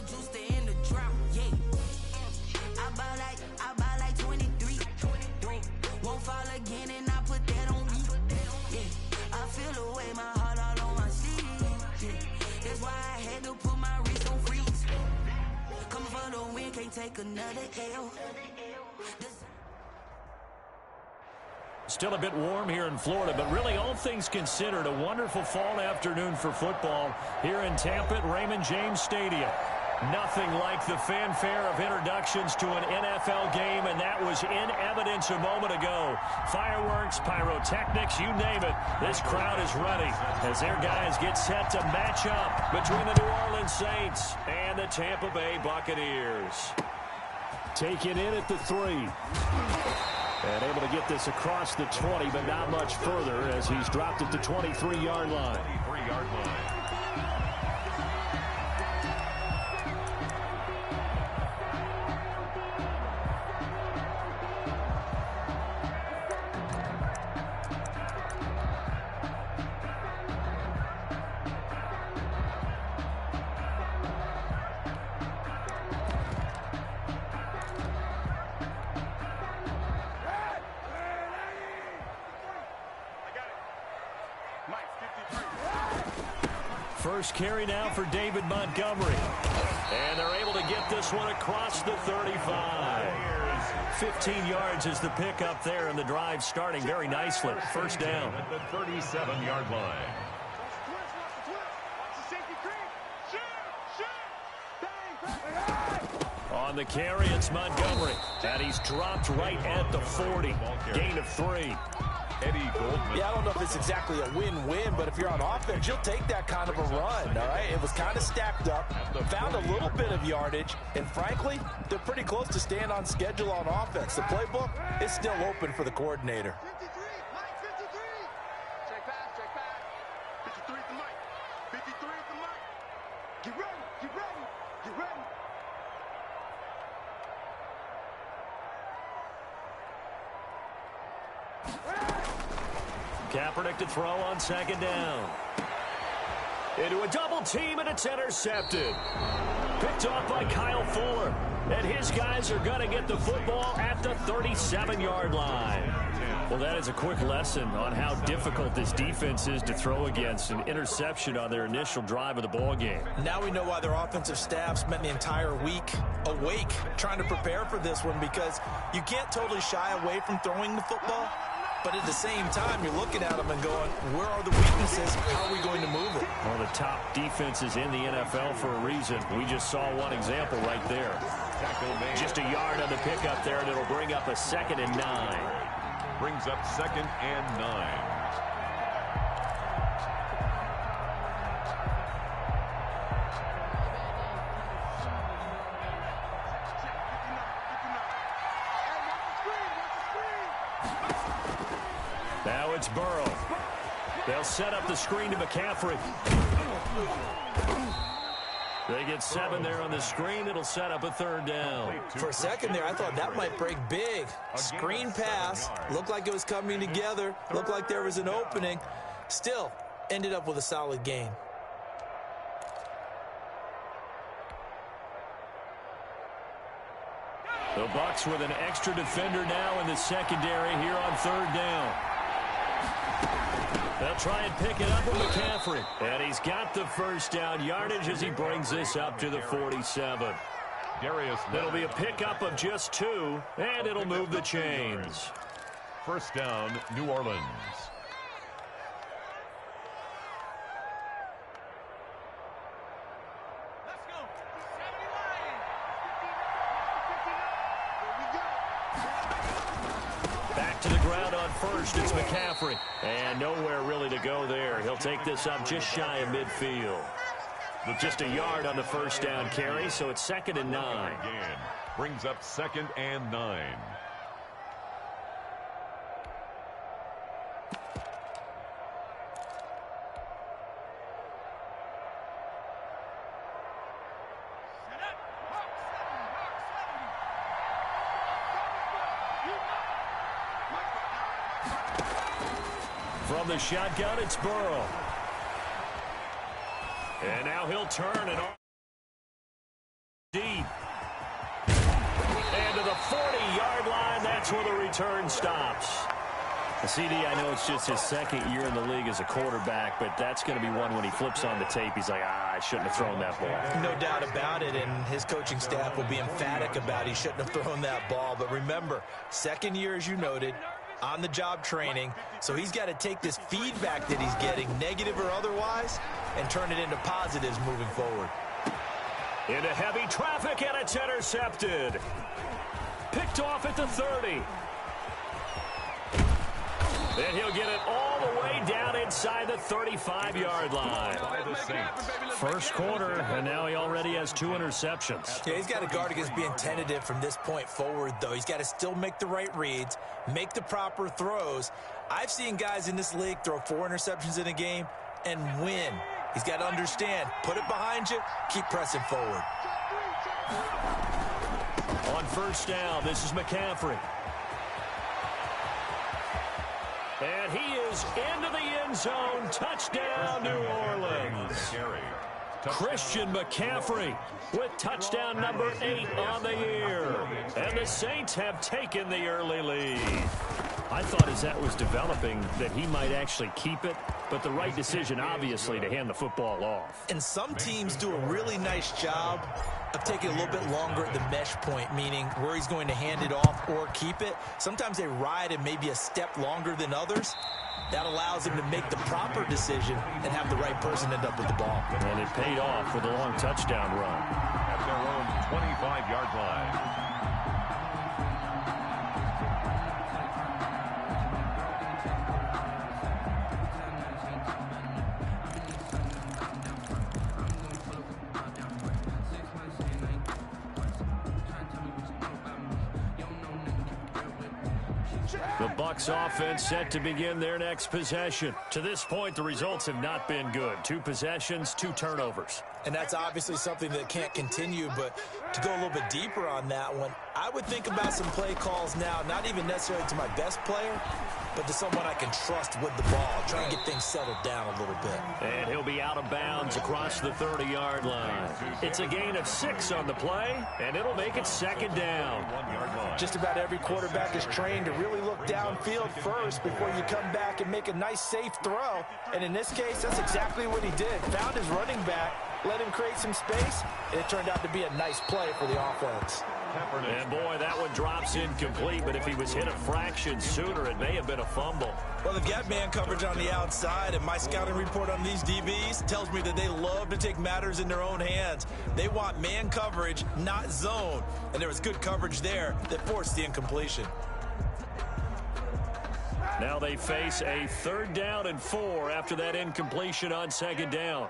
juice to end the drought, yeah. I buy like 23. Won't fall again and I put that on me. Yeah, I feel the way, my heart all on my sleeve. Yeah, that's why I had to put my wrist on freeze. Coming for the win, can't take another L. Still a bit warm here in Florida, but really all things considered, a wonderful fall afternoon for football here in Tampa at Raymond James Stadium. Nothing like the fanfare of introductions to an NFL game, and that was in evidence a moment ago. Fireworks, pyrotechnics, you name it. This crowd is ready as their guys get set to match up between the New Orleans Saints and the Tampa Bay Buccaneers. Taken in at the 3. And able to get this across the 20, but not much further as he's dropped at the 23-yard line. 23-yard line. First carry now for David Montgomery. And they're able to get this one across the 35. 15 yards is the pickup there, and the drive starting very nicely. First down. At the 37-yard line. On the carry, it's Montgomery. And he's dropped right at the 40. Gain of 3. Eddie Goldman. Yeah, I don't know if it's exactly a win-win, but if you're on offense, you'll take that kind of a run, all right? It was kind of stacked up, found a little bit of yardage, and frankly, they're pretty close to staying on schedule on offense. The playbook is still open for the coordinator. 53, Mike, 53. Check pass. 53 at the mic. 53 at the mic. Get ready, get ready, get ready. Kaepernick to throw on second down. Into a double team, and it's intercepted. Picked off by Kyle Fuller. And his guys are going to get the football at the 37-yard line. Well, that is a quick lesson on how difficult this defense is to throw against. An interception on their initial drive of the ball game. Now we know why their offensive staff spent the entire week awake trying to prepare for this one, because you can't totally shy away from throwing the football. But at the same time, you're looking at them and going, where are the weaknesses? How are we going to move it? One of the top defenses in the NFL for a reason. We just saw one example right there. Just a yard on the pickup there, and it'll bring up a 2nd and 9. Brings up 2nd and 9. Now it's Burrow. They'll set up the screen to McCaffrey. They get 7 there on the screen. It'll set up a 3rd down. For a second there, I thought that might break big. Screen pass. Looked like it was coming together. Looked like there was an opening. Still, ended up with a solid gain. The Bucs with an extra defender now in the secondary here on 3rd down. They'll try and pick it up with McCaffrey. And he's got the first down yardage as he brings this up to the 47. It'll be a pickup of just 2, and it'll move the chains. First down, New Orleans. To the ground on first, it's McCaffrey. And nowhere really to go there. He'll take this up just shy of midfield. Just a yard on the first down carry, so it's 2nd and 9. Again, brings up 2nd and 9. From the shotgun, it's Burrow. And now he'll turn and the 40-yard line. That's where the return stops. CD, I know it's just his second year in the league as a quarterback, but that's going to be one when he flips on the tape. He's like, I shouldn't have thrown that ball. No doubt about it, and his coaching staff will be emphatic about he shouldn't have thrown that ball. But remember, second year, as you noted, on-the-job training, so he's got to take this feedback that he's getting, negative or otherwise, and turn it into positives moving forward. Into heavy traffic, and it's intercepted. Picked off at the 30. And he'll get it all the way down inside the 35-yard line. First quarter, and now he already has 2 interceptions. Yeah, he's got to guard against being tentative from this point forward, though. He's got to still make the right reads, make the proper throws. I've seen guys in this league throw 4 interceptions in a game and win. He's got to understand, put it behind you, keep pressing forward. On first down, this is McCaffrey. And he is into the end zone. Touchdown, New Orleans. Christian McCaffrey with touchdown number 8 on the year. And the Saints have taken the early lead. I thought as that was developing that he might actually keep it, but the right decision, obviously, to hand the football off. And some teams do a really nice job of taking a little bit longer at the mesh point, meaning where he's going to hand it off or keep it. Sometimes they ride it maybe a step longer than others. That allows him to make the proper decision and have the right person end up with the ball. And it paid off with a long touchdown run. At their own 25-yard line. The Bucs offense set to begin their next possession. To this point, the results have not been good. 2 possessions, 2 turnovers. And that's obviously something that can't continue, but to go a little bit deeper on that one, I would think about some play calls now, not even necessarily to my best player, but to someone I can trust with the ball, try and get things settled down a little bit. And he'll be out of bounds across the 30-yard line. It's a gain of 6 on the play, and it'll make it second down. Just about every quarterback is trained to really look downfield first before you come back and make a nice, safe throw. And in this case, that's exactly what he did. Found his running back, let him create some space, and it turned out to be a nice play for the offense. And boy, that one drops incomplete, but if he was hit a fraction sooner, it may have been a fumble. Well, they've got man coverage on the outside, and my scouting report on these DBs tells me that they love to take matters in their own hands. They want man coverage, not zone. And there was good coverage there that forced the incompletion. Now they face a 3rd down and 4 after that incompletion on 2nd down.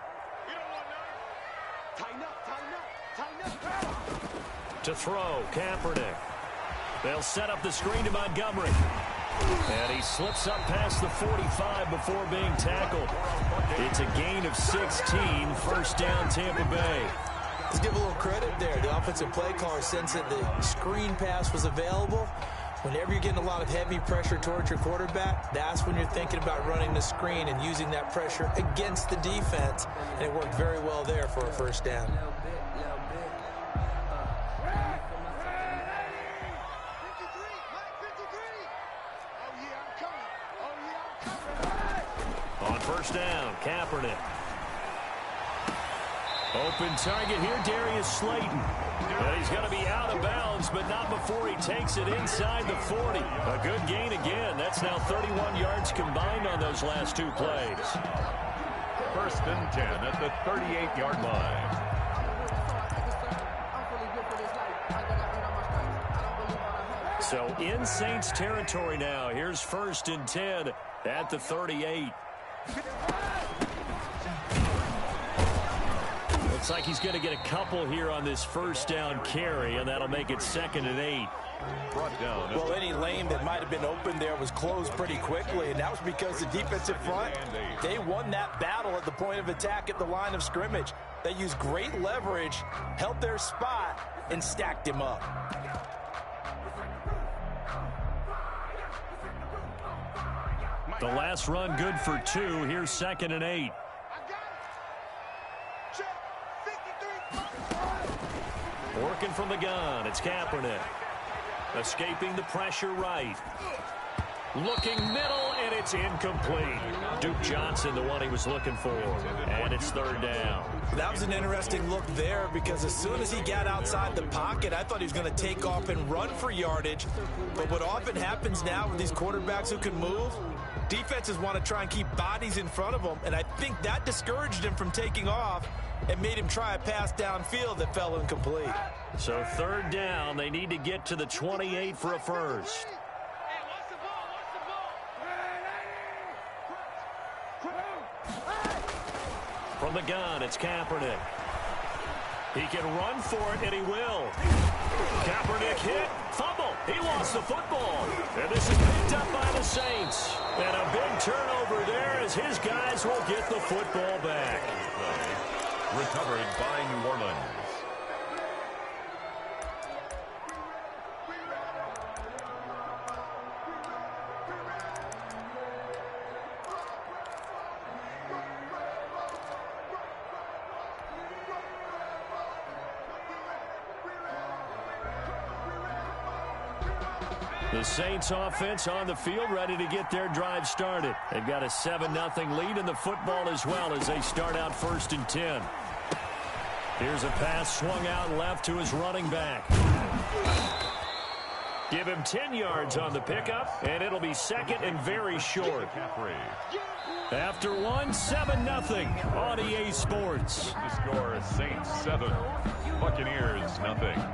To throw, Kaepernick. They'll set up the screen to Montgomery. And he slips up past the 45 before being tackled. It's a gain of 16, first down Tampa Bay. Let's give a little credit there. The offensive play caller sensed that the screen pass was available. Whenever you're getting a lot of heavy pressure towards your quarterback, that's when you're thinking about running the screen and using that pressure against the defense. And it worked very well there for a first down. On first down, Kaepernick. Open target here, Darius Slayton. And he's going to be out of bounds, but not before he takes it inside the 40. A good gain again. That's now 31 yards combined on those last 2 plays. 1st and 10 at the 38-yard line. So in Saints territory now. Here's 1st and 10 at the 38. Looks like he's going to get a couple here on this first down carry, and that'll make it 2nd and 8. Brought down. Well, any lane that might have been open there was closed pretty quickly, and that was because the defensive front, they won that battle at the point of attack at the line of scrimmage. They used great leverage, held their spot, and stacked him up. The last run good for 2. Here's 2nd and 8. Working from the gun, it's Kaepernick. Escaping the pressure right. Looking middle, and it's incomplete. Duke Johnson, the one he was looking for. And it's third down. That was an interesting look there because as soon as he got outside the pocket, I thought he was going to take off and run for yardage. But what often happens now with these quarterbacks who can move, defenses want to try and keep bodies in front of them. And I think that discouraged him from taking off and made him try a pass downfield that fell incomplete. So third down, they need to get to the 28 for a first. From the gun, it's Kaepernick. He can run for it, and he will. Kaepernick hit, fumble. He lost the football. And this is picked up by the Saints. And a big turnover there as his guys will get the football back. Recovered by New Orleans. The Saints offense on the field, ready to get their drive started. They've got a 7-0 lead in the football as well as they start out 1st and 10. Here's a pass swung out left to his running back. Give him 10 yards on the pickup, and it'll be second and very short. After one, 7-0 on EA Sports. The score is Saints 7, Buccaneers 0.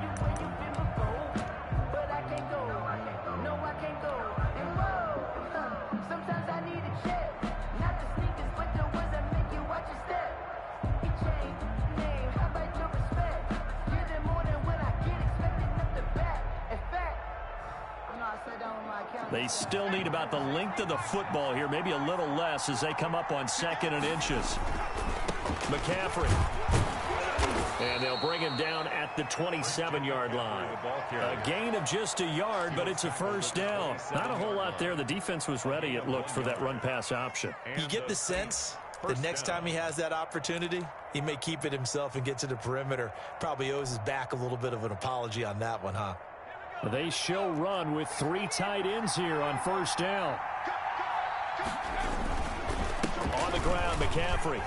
They still need about the length of the football here, maybe a little less as they come up on 2nd and inches. McCaffrey. And they'll bring him down at the 27-yard line. A gain of just a yard, but it's a first down. Not a whole lot there. The defense was ready, it looked, for that run-pass option. You get the sense that next time he has that opportunity, he may keep it himself and get to the perimeter. Probably owes his back a little bit of an apology on that one, huh? They show run with 3 tight ends here on first down. On the ground, McCaffrey.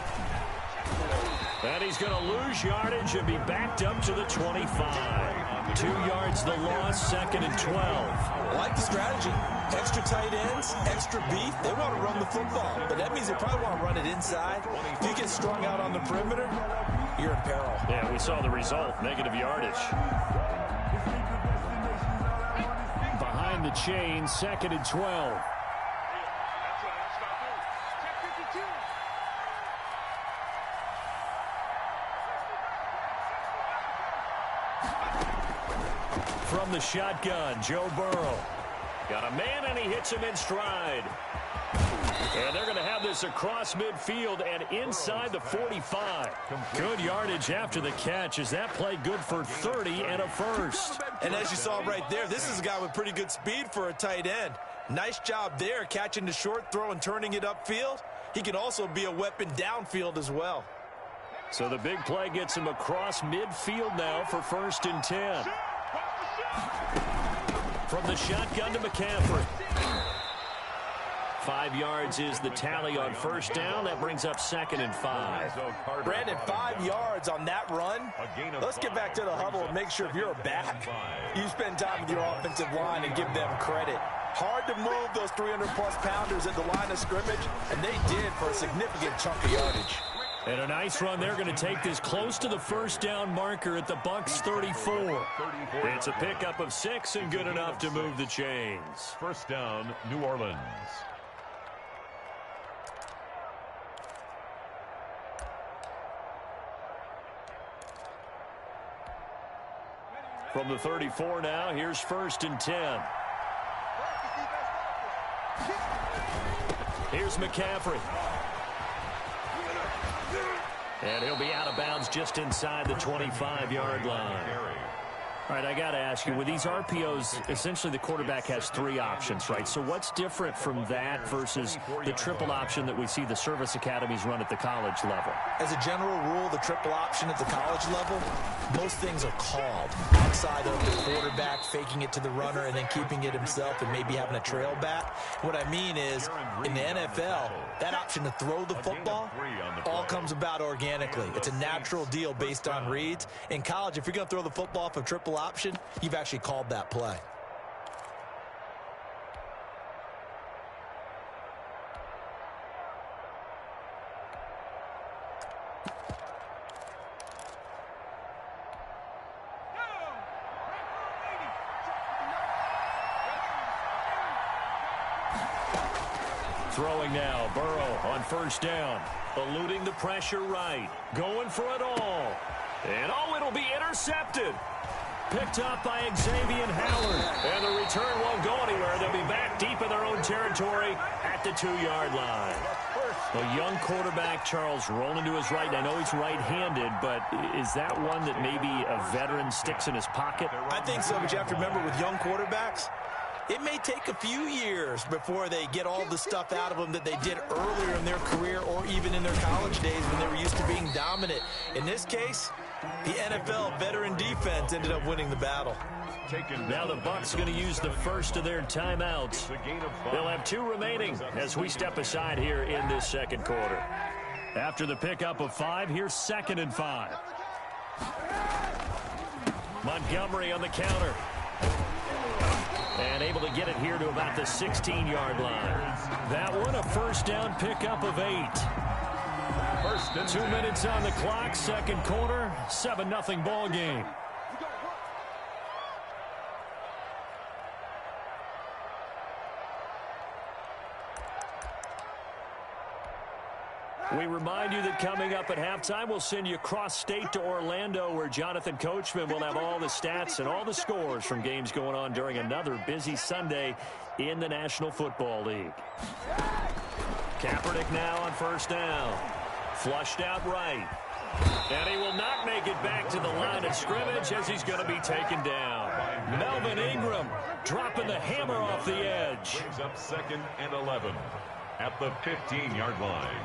And he's going to lose yardage and be backed up to the 25. 2 yards the loss, 2nd and 12. I like the strategy. Extra tight ends, extra beef. They want to run the football, but that means they probably want to run it inside. If you get strung out on the perimeter, you're in peril. Yeah, we saw the result, negative yardage. Behind the chain, 2nd and 12. From the shotgun, Joe Burrow. Got a man, and he hits him in stride. And they're going to have this across midfield and inside the 45. Good yardage after the catch. Is that play good for 30 and a first? And as you saw right there, this is a guy with pretty good speed for a tight end. Nice job there, catching the short throw and turning it upfield. He can also be a weapon downfield as well. So the big play gets him across midfield now for 1st and 10. From the shotgun to McCaffrey. 5 yards is the tally on first down. That brings up 2nd and 5. Brandon, 5 yards on that run. Let's get back to the huddle and make sure if you're a back, you spend time with your offensive line and give them credit. Hard to move those 300-plus pounders at the line of scrimmage, and they did for a significant chunk of yardage. And a nice run. They're going to take this close to the first down marker at the Bucs 34. It's a pickup of 6 and good enough to move the chains. First down, New Orleans. From the 34 now, here's 1st and 10. Here's McCaffrey. And he'll be out of bounds just inside the 25-yard line. All right, I got to ask you, with these RPOs, essentially the quarterback has 3 options, right? So what's different from that versus the triple option that we see the service academies run at the college level? As a general rule, the triple option at the college level, most things are called outside of the quarterback faking it to the runner and then keeping it himself and maybe having a trail back. What I mean is, in the NFL, that option to throw the football all comes about organically. It's a natural deal based on reads. In college, if you're going to throw the football off a triple option, you've actually called that play. Throwing now, Burrow on first down. Eluding the pressure right. Going for it all. And oh, it'll be intercepted. Picked up by Xavier Howard. And the return won't go anywhere. They'll be back deep in their own territory at the 2-yard line. A young quarterback, Charles, rolling to his right. I know he's right-handed, but is that one that maybe a veteran sticks in his pocket? I think so, but you have to remember with young quarterbacks, it may take a few years before they get all the stuff out of them that they did earlier in their career or even in their college days when they were used to being dominant. In this case, the NFL veteran defense ended up winning the battle. Now the Bucs going to use the first of their timeouts. They'll have 2 remaining as we step aside here in this second quarter. After the pickup of 5, here's 2nd and 5. Montgomery on the counter. And able to get it here to about the 16-yard line. That one a first down pickup of 8. 2 minutes on the clock, second quarter, 7-0 ball game. We remind you that coming up at halftime, we'll send you cross-state to Orlando, where Jonathan Coachman will have all the stats and all the scores from games going on during another busy Sunday in the National Football League. Kaepernick now on first down. Flushed out right. And he will not make it back to the line of scrimmage as he's going to be taken down. Melvin Ingram dropping the hammer off the edge. Brings up 2nd and 11 at the 15-yard line.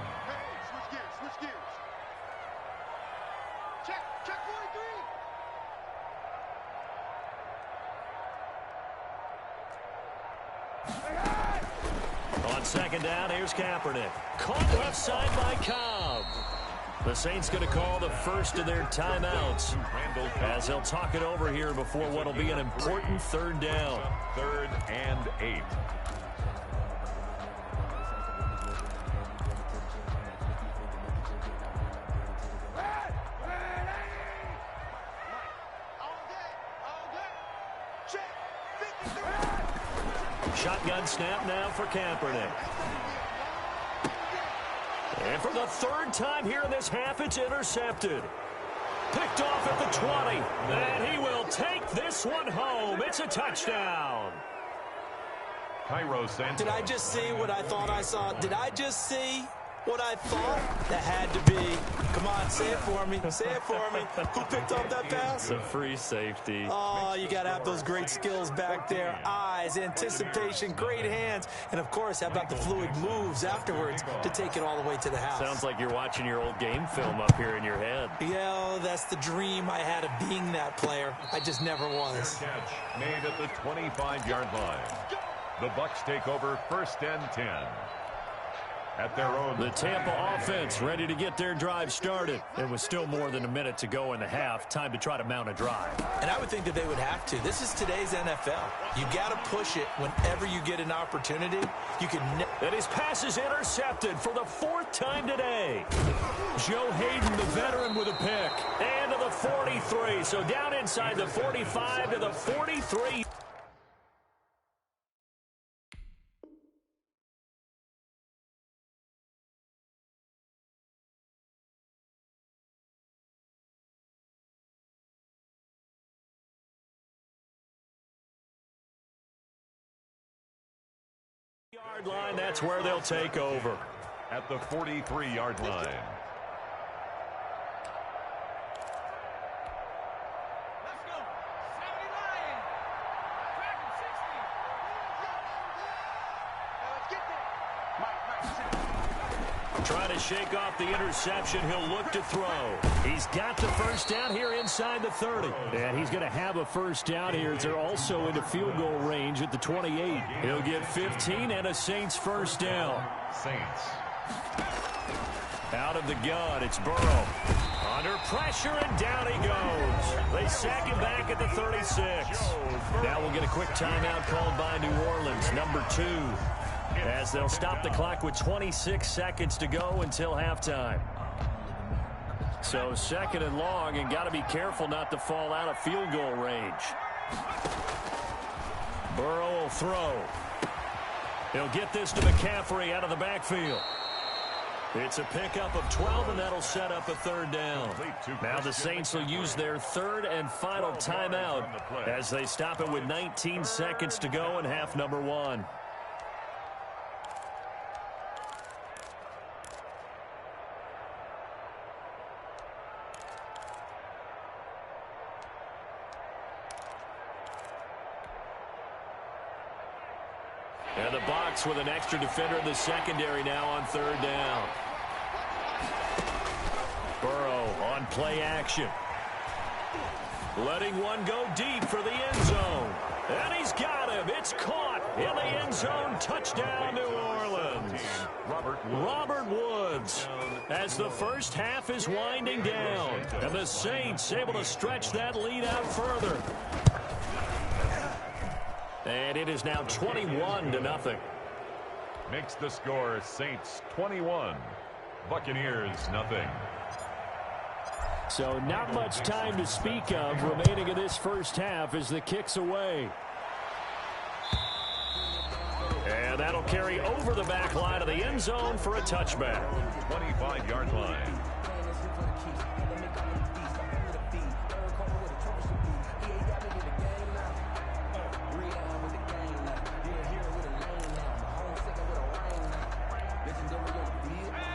On second down, here's Kaepernick. Caught left side by Cobb. The Saints going to call the first of their timeouts as they'll talk it over here before what will be an important 3rd down. 3rd and 8. Shotgun snap now for Kaepernick. And for the 3rd time here in this half, it's intercepted. Picked off at the 20. And he will take this one home. It's a touchdown. Cairo Santos. Did I just see what I thought I saw? Did I just see what I thought? That had to be. Come on, say it for me. Say it for me. Who picked up that pass? The free safety. Oh, you got to have those great skills back there. Eyes, anticipation, great hands. And, of course, how about the fluid moves afterwards to take it all the way to the house? Sounds like you're watching your old game film up here in your head. Yeah, that's the dream I had of being that player. I just never was. Catch made at the 25-yard line. The Bucs take over 1st and 10. At their own. The Tampa offense ready to get their drive started. It was still more than a minute to go in the half. Time to try to mount a drive. And I would think that they would have to. This is today's NFL. You got to push it whenever you get an opportunity. You can. And his pass is intercepted for the 4th time today. Joe Hayden, the veteran, with a pick. And to the 43. So down inside the 45 to the 43. Yard line, that's where they'll take over. At the 43-yard line. Let's go. Trying to shake off the interception. He'll look to throw. He's got the first down here inside the 30. And he's going to have a first down here as they're also into field goal range at the 28. He'll get 15 and a Saints first down. Saints. Out of the gun, it's Burrow. Under pressure, and down he goes. They sack him back at the 36. Now we'll get a quick timeout called by New Orleans, number 2. As they'll stop the clock with 26 seconds to go until halftime. So second and long, and got to be careful not to fall out of field goal range. Burrow will throw. He'll get this to McCaffrey out of the backfield. It's a pickup of 12, and that'll set up a third down. Now the Saints will use their third and final timeout as they stop it with 19 seconds to go in half number 1. And the box with an extra defender in the secondary now on third down. Burrow on play action. Letting one go deep for the end zone. And he's got him. It's caught in the end zone. Touchdown, New Orleans. Robert Woods as the first half is winding down. And the Saints able to stretch that lead out further. And it is now 21-0. Makes the score Saints 21, Buccaneers 0. So not much time to speak of remaining in this first half as the kick's away. And that'll carry over the back line of the end zone for a touchback. 25-yard line.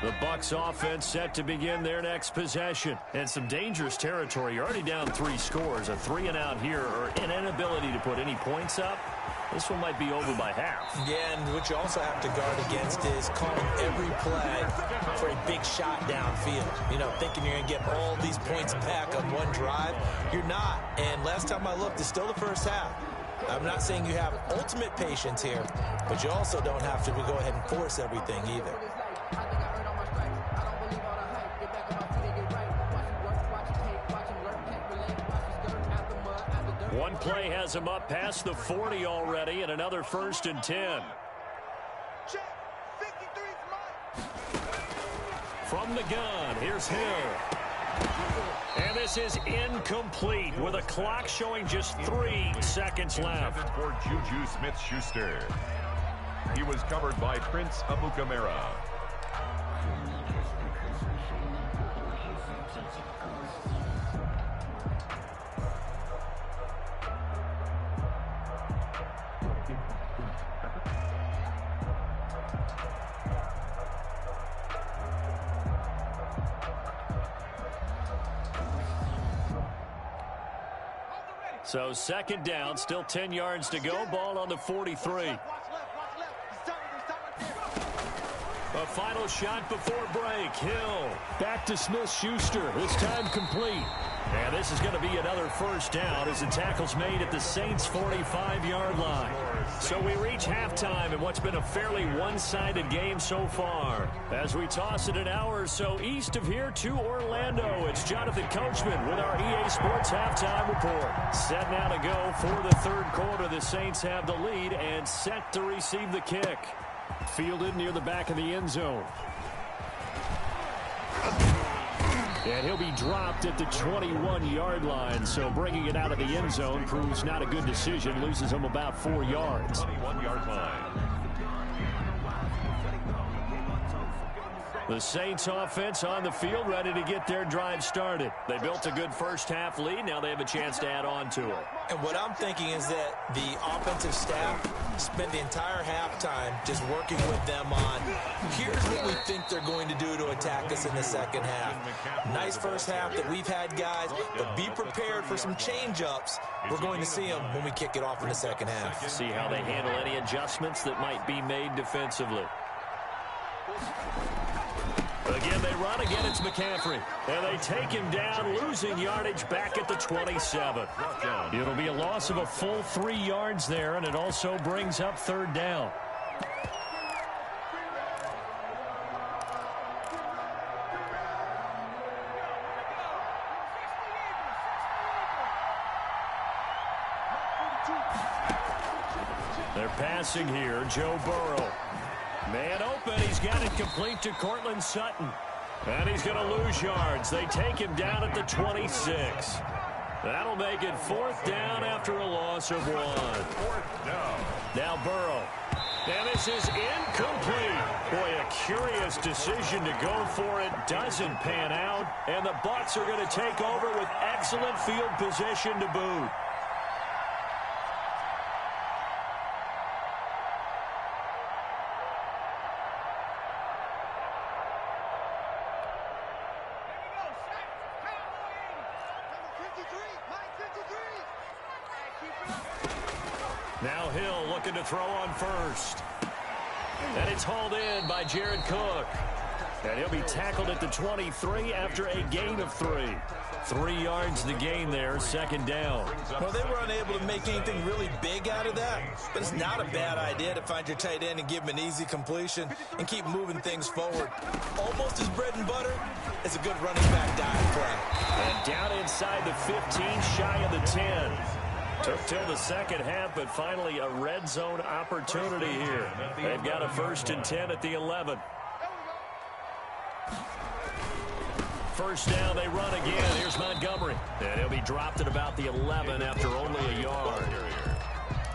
The Bucs offense set to begin their next possession. And some dangerous territory. You're already down 3 scores. A 3-and-out here or an inability to put any points up. This one might be over by half. Yeah, and what you also have to guard against is calling every play for a big shot downfield. You know, thinking you're going to get all these points back on one drive. You're not. And last time I looked, it's still the first half. I'm not saying you have ultimate patience here, but you also don't have to go ahead and force everything either. One play has him up past the 40 already, and another 1st and 10. From the gun, here's Hill. And this is incomplete with a clock showing just 3 seconds left. For Juju Smith-Schuster. He was covered by Prince Amukamara. So second down, still 10 yards to go. Ball on the 43. A final shot before break. Hill back to Smith-Schuster. This time complete. And this is going to be another first down as the tackle's made at the Saints' 45-yard line. So we reach halftime in what's been a fairly one-sided game so far. As we toss it an hour or so east of here to Orlando, it's Jonathan Coachman with our EA Sports Halftime Report. Set now to go for the third quarter. The Saints have the lead and set to receive the kick. Fielded near the back of the end zone. And he'll be dropped at the 21-yard line, so bringing it out of the end zone proves not a good decision. Loses him about 4 yards. 21-yard line. The Saints offense on the field, ready to get their drive started. They built a good first half lead. Now they have a chance to add on to it. And what I'm thinking is that the offensive staff spent the entire halftime just working with them on, here's what we think they're going to do to attack us in the second half. Nice first half that we've had, guys, but be prepared for some change-ups. We're going to see them when we kick it off in the second half. See how they handle any adjustments that might be made defensively. Again, they run. Again, it's McCaffrey. And they take him down, losing yardage back at the 27. It'll be a loss of a full 3 yards there, and it also brings up 3rd down. They're passing here. Joe Burrow. Man open. He's got it complete to Cortland Sutton. And he's going to lose yards. They take him down at the 26. That'll make it 4th down after a loss of 1. 4th down. Now Burrow. And this is incomplete. Boy, a curious decision to go for it. Doesn't pan out. And the Bucs are going to take over with excellent field position to boot. Now Hill looking to throw on first. And it's hauled in by Jared Cook. And he'll be tackled at the 23 after a gain of 3. 3 yards the gain there, 2nd down. Well, they were unable to make anything really big out of that, but it's not a bad idea to find your tight end and give him an easy completion and keep moving things forward. Almost as bread and butter as a good running back dive play. And down inside the 15, shy of the 10. Took till the 2nd half, but finally a red zone opportunity here. They've got a 1st and 10 at the 11. 1st down, they run again. Here's Montgomery. And he'll be dropped at about the 11 after only a yard.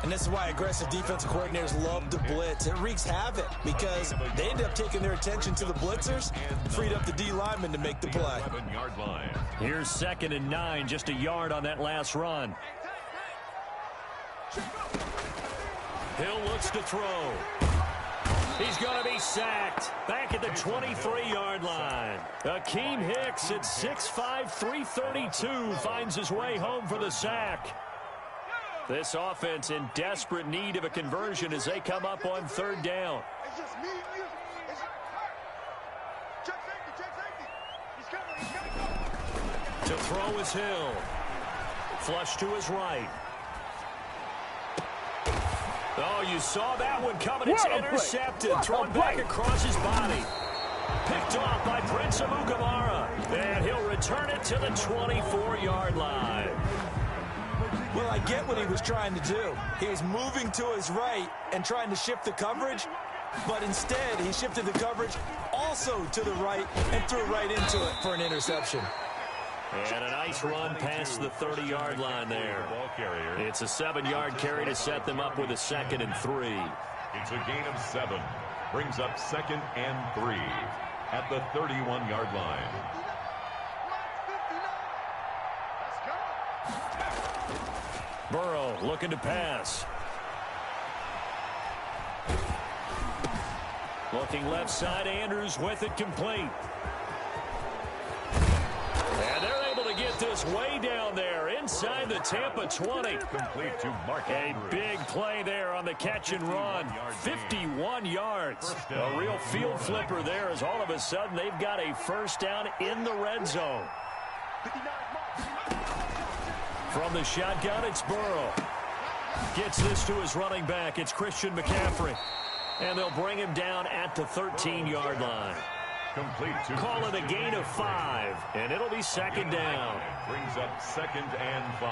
And this is why aggressive defensive coordinators love to blitz. It wreaks havoc because they end up taking their attention to the blitzers, freed up the D lineman to make the play. Here's 2nd and 9, just a yard on that last run. Hill looks to throw. He's going to be sacked back at the 23-yard line. Akeem Hicks at 6'5", 332 finds his way home for the sack. This offense in desperate need of a conversion as they come up on 3rd down. It's just me and you. It's check safety. He's coming. To throw is Hill. Flush to his right. Oh, you saw that one coming. It's intercepted. Thrown back across his body. Picked off by Prince Amukamara. And he'll return it to the 24-yard line. Well, I get what he was trying to do. He was moving to his right and trying to shift the coverage, but instead he shifted the coverage also to the right and threw right into it for an interception. And a nice run past the 30-yard line there. It's a 7-yard carry to set them up with a 2nd and 3. It's a gain of 7. Brings up 2nd and 3 at the 31-yard line. Burrow looking to pass. Looking left side, Andrews with it complete. And they're able to get this way down there inside the Tampa 20. Complete to Mark Andrews. A big play there on the catch and run. 51 yards. A real field flipper there as all of a sudden they've got a 1st down in the red zone. From the shotgun, it's Burrow. Gets this to his running back. It's Christian McCaffrey. And they'll bring him down at the 13-yard line. Complete to Call it a gain of 5, and it'll be 2nd down. Brings up 2nd and 5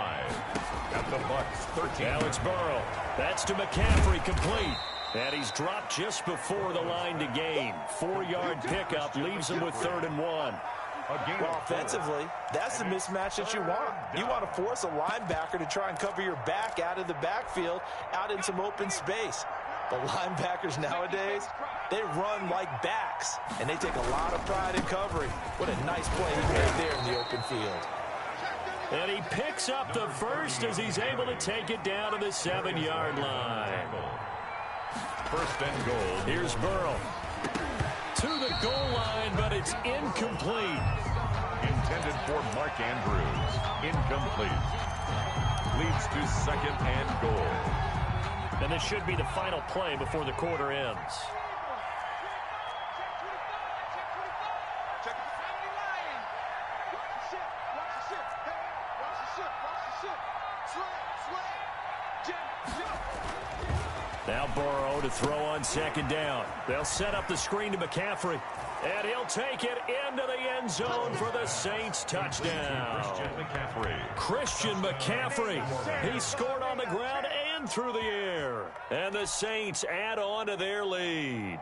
at the Bucs 13. Now it's Burrow. That's to McCaffrey, complete. And he's dropped just before the line to gain. 4-yard pickup leaves him with 3rd and 1. Well, offensively, that's the mismatch that you want. You want to force a linebacker to try and cover your back out of the backfield, out in some open space. The linebackers nowadays, they run like backs, and they take a lot of pride in covering. What a nice play he made there in the open field. And he picks up the 1st as he's able to take it down to the 7-yard line. 1st and goal. Here's Burrow. To the goal line, but it's incomplete. Intended for Mark Andrews. Incomplete. Leads to 2nd and goal. And this should be the final play before the quarter ends. ship. Watch the ship. Hey, watch the ship. Watch the ship. Slide. Jump. Now Burrow to throw on second down. They'll set up the screen to McCaffrey. And he'll take it into the end zone for the Saints touchdown. Christian McCaffrey. He scored on the ground and through the air. And the Saints add on to their lead.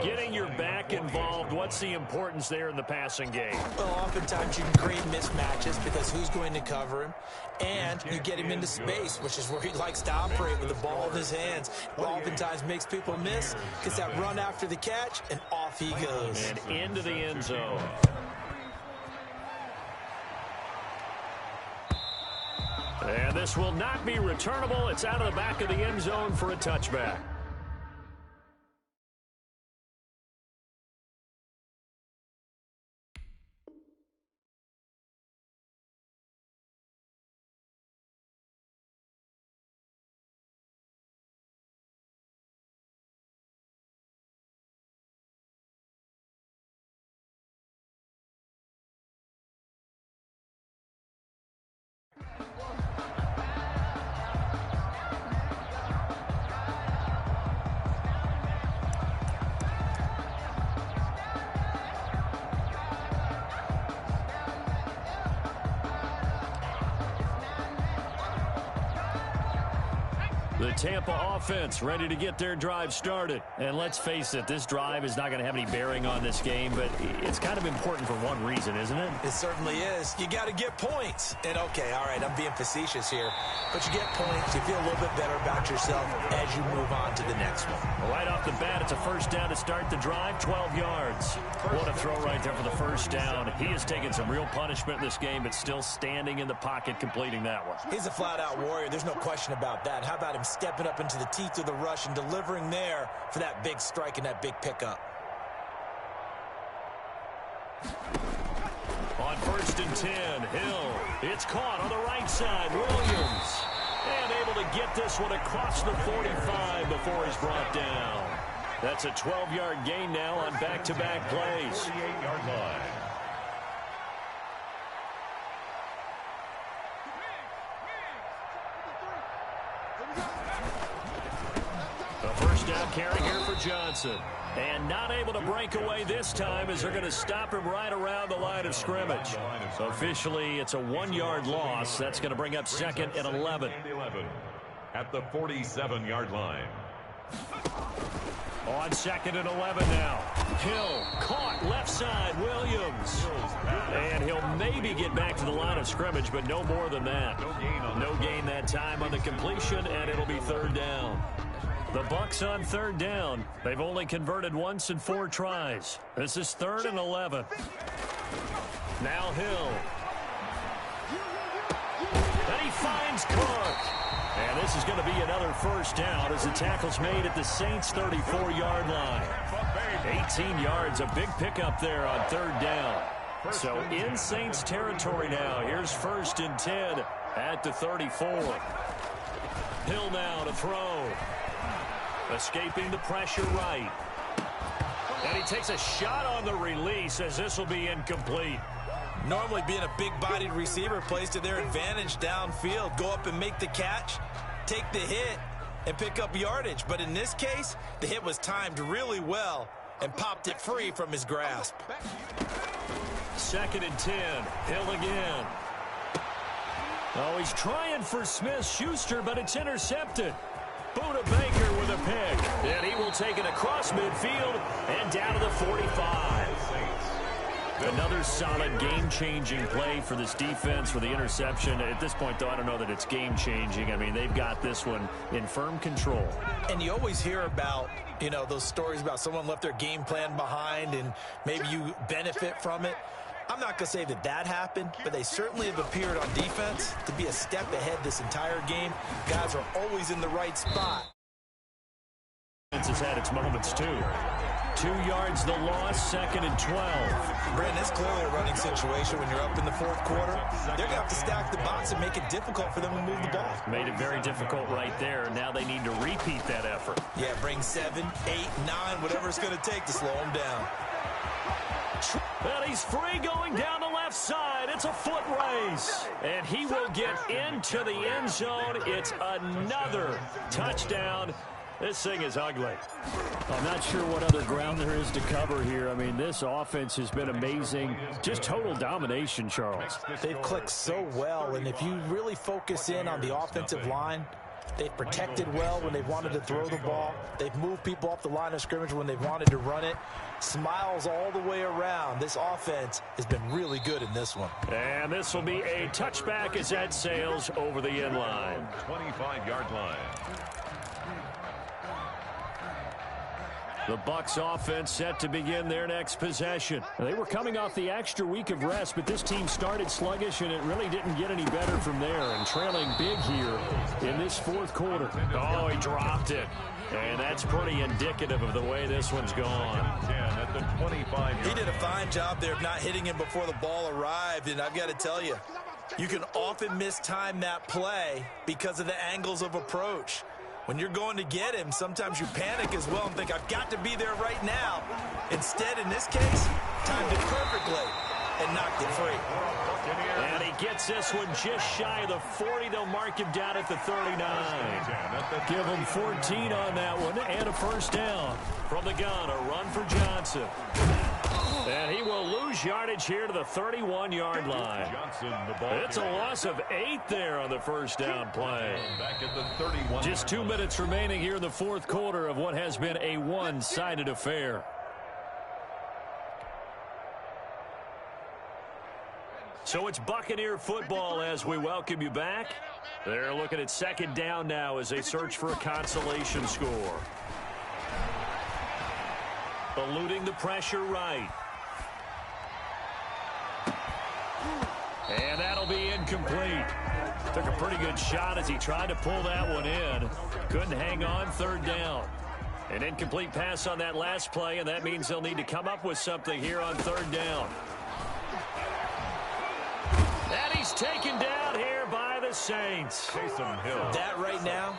Getting your back involved, what's the importance there in the passing game? Well, oftentimes you can create mismatches because who's going to cover him? And you get him into space, which is where he likes to operate with the ball in his hands. It oftentimes makes people miss, gets that run after the catch, and off he goes. And into the end zone. And this will not be returnable. It's out of the back of the end zone for a touchback. The Tampa offense ready to get their drive started. And let's face it, this drive is not going to have any bearing on this game, but it's kind of important for one reason, isn't it? It certainly is. You got to get points. And, okay, all right, I'm being facetious here. But you get points, you feel a little bit better about yourself as you move on to the next one. Well, right off the bat, it's a first down to start the drive, 12 yards. What a throw right there for the first down. He has taken some real punishment in this game, but still standing in the pocket completing that one. He's a flat-out warrior. There's no question about that. How about him stepping up into the teeth of the rush and delivering there for that big strike and that big pickup? On 1st and 10, Hill. It's caught on the right side. Williams. And able to get this one across the 45 before he's brought down. That's a 12-yard gain now on back-to-back plays. 38-yard line. A first down carry here for Johnson. And not able to break away this time as they're going to stop him right around the line of scrimmage. Officially, it's a 1-yard loss. That's going to bring up 2nd and 11. At the 47-yard line. On 2nd and 11 now. Hill caught left side. Williams. And he'll maybe get back to the line of scrimmage, but no more than that. No gain that time on the completion, and it'll be 3rd down. The Bucs on 3rd down. They've only converted once in 4 tries. This is 3rd and 11. Now Hill. And he finds Cook. And this is going to be another first down as the tackle's made at the Saints' 34-yard line. 18 yards, a big pickup there on 3rd down. So in Saints territory now. Here's 1st and 10 at the 34. Hill now to throw. Escaping the pressure right. And he takes a shot on the release as this will be incomplete. Normally being a big-bodied receiver plays to their advantage downfield. Go up and make the catch, take the hit, and pick up yardage. But in this case, the hit was timed really well and popped it free from his grasp. 2nd and 10. Hill again. Oh, he's trying for Smith-Schuster, but it's intercepted. Buda Baker with a pick. And he will take it across midfield and down to the 45. Another solid game-changing play for this defense for the interception. At this point, though, I don't know that it's game-changing. I mean, they've got this one in firm control. And you always hear about, you know, those stories about someone left their game plan behind and maybe you benefit from it. I'm not going to say that that happened, but they certainly have appeared on defense to be a step ahead this entire game. Guys are always in the right spot. Defense has had its moments, too. 2 yards the loss, 2nd and 12. Brandon, it's clearly a running situation when you're up in the 4th quarter. They're going to have to stack the box and make it difficult for them to move the ball. Made it very difficult right there. Now they need to repeat that effort. Yeah, bring 7, 8, 9, whatever it's going to take to slow them down. Well, he's free going down the left side. runs, and he will get into the end zone. It's another touchdown. This thing is ugly. I'm not sure what other ground there is to cover here. I mean, this offense has been amazing. Just total domination, Charles. They've clicked so well, and if you really focus in on the offensive line, they've protected well when they've wanted to throw the ball. They've moved people off the line of scrimmage when they've wanted to run it. Smiles all the way around. This offense has been really good in this one. And this will be a touchback as that sails over the end line. 25-yard line. The Bucs offense set to begin their next possession. They were coming off the extra week of rest, but this team started sluggish, and it really didn't get any better from there. And trailing big here in this fourth quarter. Oh, he dropped it. And that's pretty indicative of the way this one's gone. At the 25-yard. He did a fine job there of not hitting him before the ball arrived, and I've got to tell you, you can often mistime that play because of the angles of approach. When you're going to get him, sometimes you panic as well and think, I've got to be there right now. Instead, in this case, timed it perfectly and knocked it free. And he gets this one just shy of the 40. They'll mark him down at the 39. Give him 14 on that one and a first down. From the gun, a run for Johnson. And he will lose yardage here to the 31-yard line. It's a loss of 8 there on the first down play. Back at the 31. Just 2 minutes remaining here in the fourth quarter of what has been a one-sided affair. So it's Buccaneer football as we welcome you back. They're looking at second down now as they search for a consolation score. Eluding the pressure right. And that'll be incomplete. Took a pretty good shot as he tried to pull that one in. Couldn't hang on, third down. An incomplete pass on that last play, and that means they'll need to come up with something here on third down. And he's taken down here by the Saints. Taysom Hill. That right now,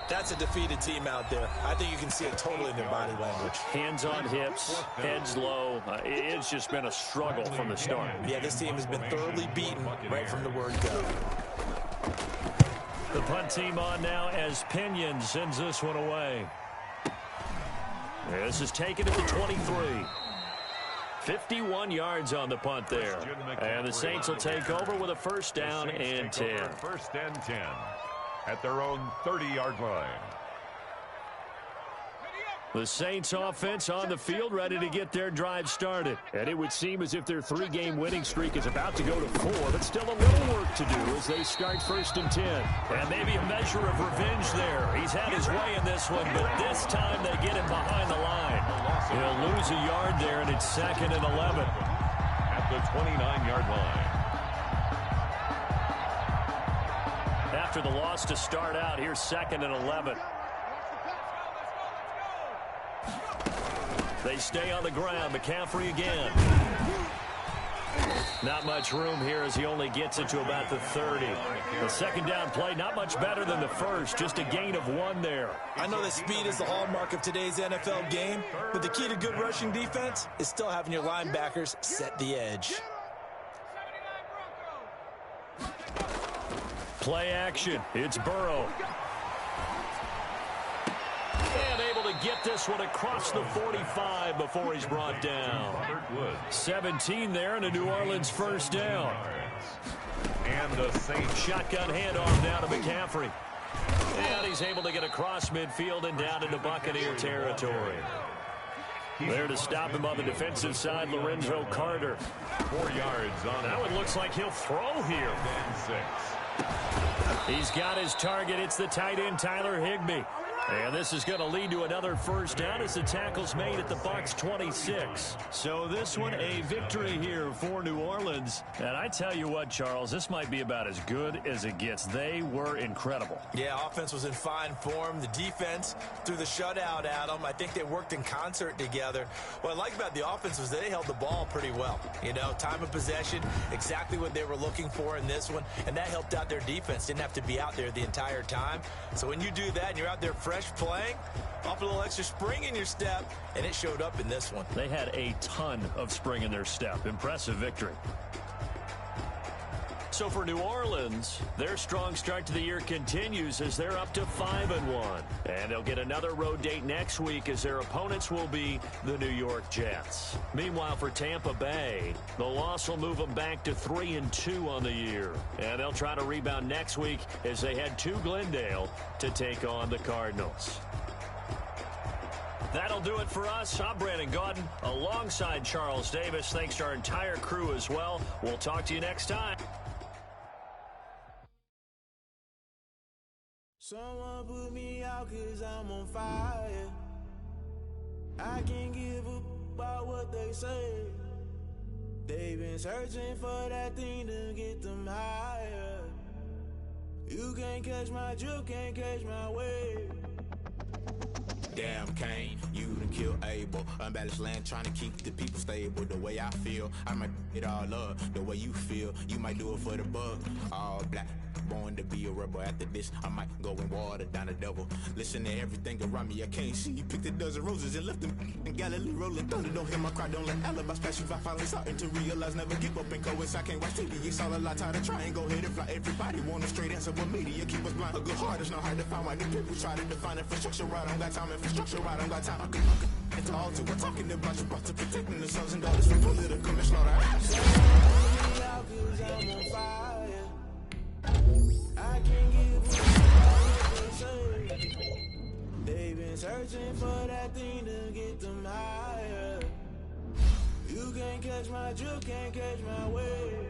that's a defeated team out there. I think you can see it totally in their body language. Hands on hips, heads low. It's just been a struggle from the start. Yeah, this team has been thoroughly beaten right from the word go. The punt team on now as Pinion sends this one away. This is taken at the 23. 51 yards on the punt there. And the Saints will take over with a first down and 10. First and 10 at their own 30-yard line. The Saints offense on the field ready to get their drive started. And it would seem as if their 3-game winning streak is about to go to 4, but still a little work to do as they start first and 10. And maybe a measure of revenge there. He's had his way in this one, but this time they get him behind the line. He'll lose a yard there, and it's second and 11. At the 29-yard line. After the loss to start out, here's second and 11. They stay on the ground. McCaffrey again. Not much room here as he only gets it to about the 30. The second down play, not much better than the first. Just a gain of 1 there. I know that speed is the hallmark of today's NFL game, but the key to good rushing defense is still having your linebackers set the edge. Play action. It's Burrow. And able to get this one across the 45 before he's brought down. 17 there and a New Orleans first down. And the Saints shotgun handoff down to McCaffrey. And he's able to get across midfield and down into Buccaneer territory. There to stop him on the defensive side, Lorenzo Carter. 4 yards on now it looks like he'll throw here. And 6. He's got his target. It's the tight end, Tyler Higbee. And this is going to lead to another first down as the tackle's made at the Bucs 26. So this one a victory here for New Orleans. And I tell you what, Charles, this might be about as good as it gets. They were incredible. Yeah, offense was in fine form. The defense threw the shutout at them. I think they worked in concert together. What I like about the offense was they held the ball pretty well. You know, time of possession, exactly what they were looking for in this one. And that helped out their defense. Didn't have to be out there the entire time. So when you do that and you're out there fresh playing, off a little extra spring in your step, and it showed up in this one. They had a ton of spring in their step. Impressive victory. So for New Orleans, their strong start to the year continues as they're up to 5-1. And they'll get another road date next week as their opponents will be the New York Jets. Meanwhile, for Tampa Bay, the loss will move them back to 3-2 on the year. And they'll try to rebound next week as they head to Glendale to take on the Cardinals. That'll do it for us. I'm Brandon Gaudin alongside Charles Davis. Thanks to our entire crew as well. We'll talk to you next time. Someone put me out 'cause I'm on fire. I can't give up about what they say. They've been searching for that thing to get them higher. You can't catch my drift, can't catch my wave. Damn, Kane, you done killed Abel. Unbalanced land, trying to keep the people stable. The way I feel, I might it all up. The way you feel, you might do it for the bug. All black, born to be a rebel. After this, I might go and water down the devil. Listen to everything around me, I can't see. You picked a dozen roses and left them in Galilee rolling thunder. Don't hear my cry, don't let alibis pass you. I finally starting to realize, never give up and coincide. Can't watch TV, it's all a lot. Tired of trying, go ahead and fly. Everybody want a straight answer, but media keep us blind. A good heart is not hard to find. Why do people try to define infrastructure right? I don't got time, infrastructure right, I don't got time. It's all to we're talking about you, about to protecting the sons and daughters from political and slaughter. I'm on fire. I can't give up what they say. They've been searching for that thing to get them higher. You can't catch my drift, can't catch my wave.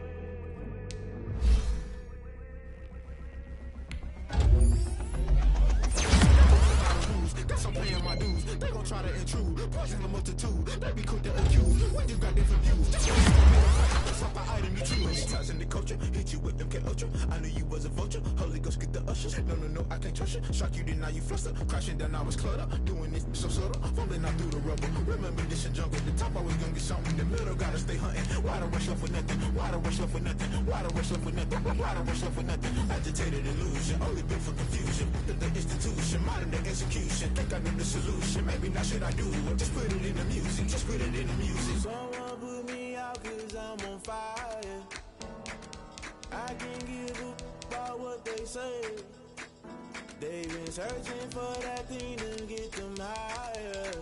Guess I'm paying my dues. They gon' try to intrude. Poison the multitude. They be quick to accuse. When you got different views, just that's not the item you choose. Ties in the culture. Hit you with them K Ultra. I knew you was a vulture. Holy Ghost get the ushers. No, I can't trust you. Shock you, then now you fluster. Crashing down, I was cluttered. Doing this so subtle. Fumbling out through the rubble. Remember this in jungle. The top I was gonna get something. The middle gotta stay hunting. Why the rush left for nothing? Why the rush left for nothing? Why the rush left for nothing? Why the rush left for nothing? Agitated illusion. Only built for confusion. The institution. Modern day execution. Think I know the solution. Maybe now should I do it? Just put it in the music. Just put it in the music. Someone put me out 'cause I'm on fire. I can't give up about what they say. They've been searching for that thing to get them higher.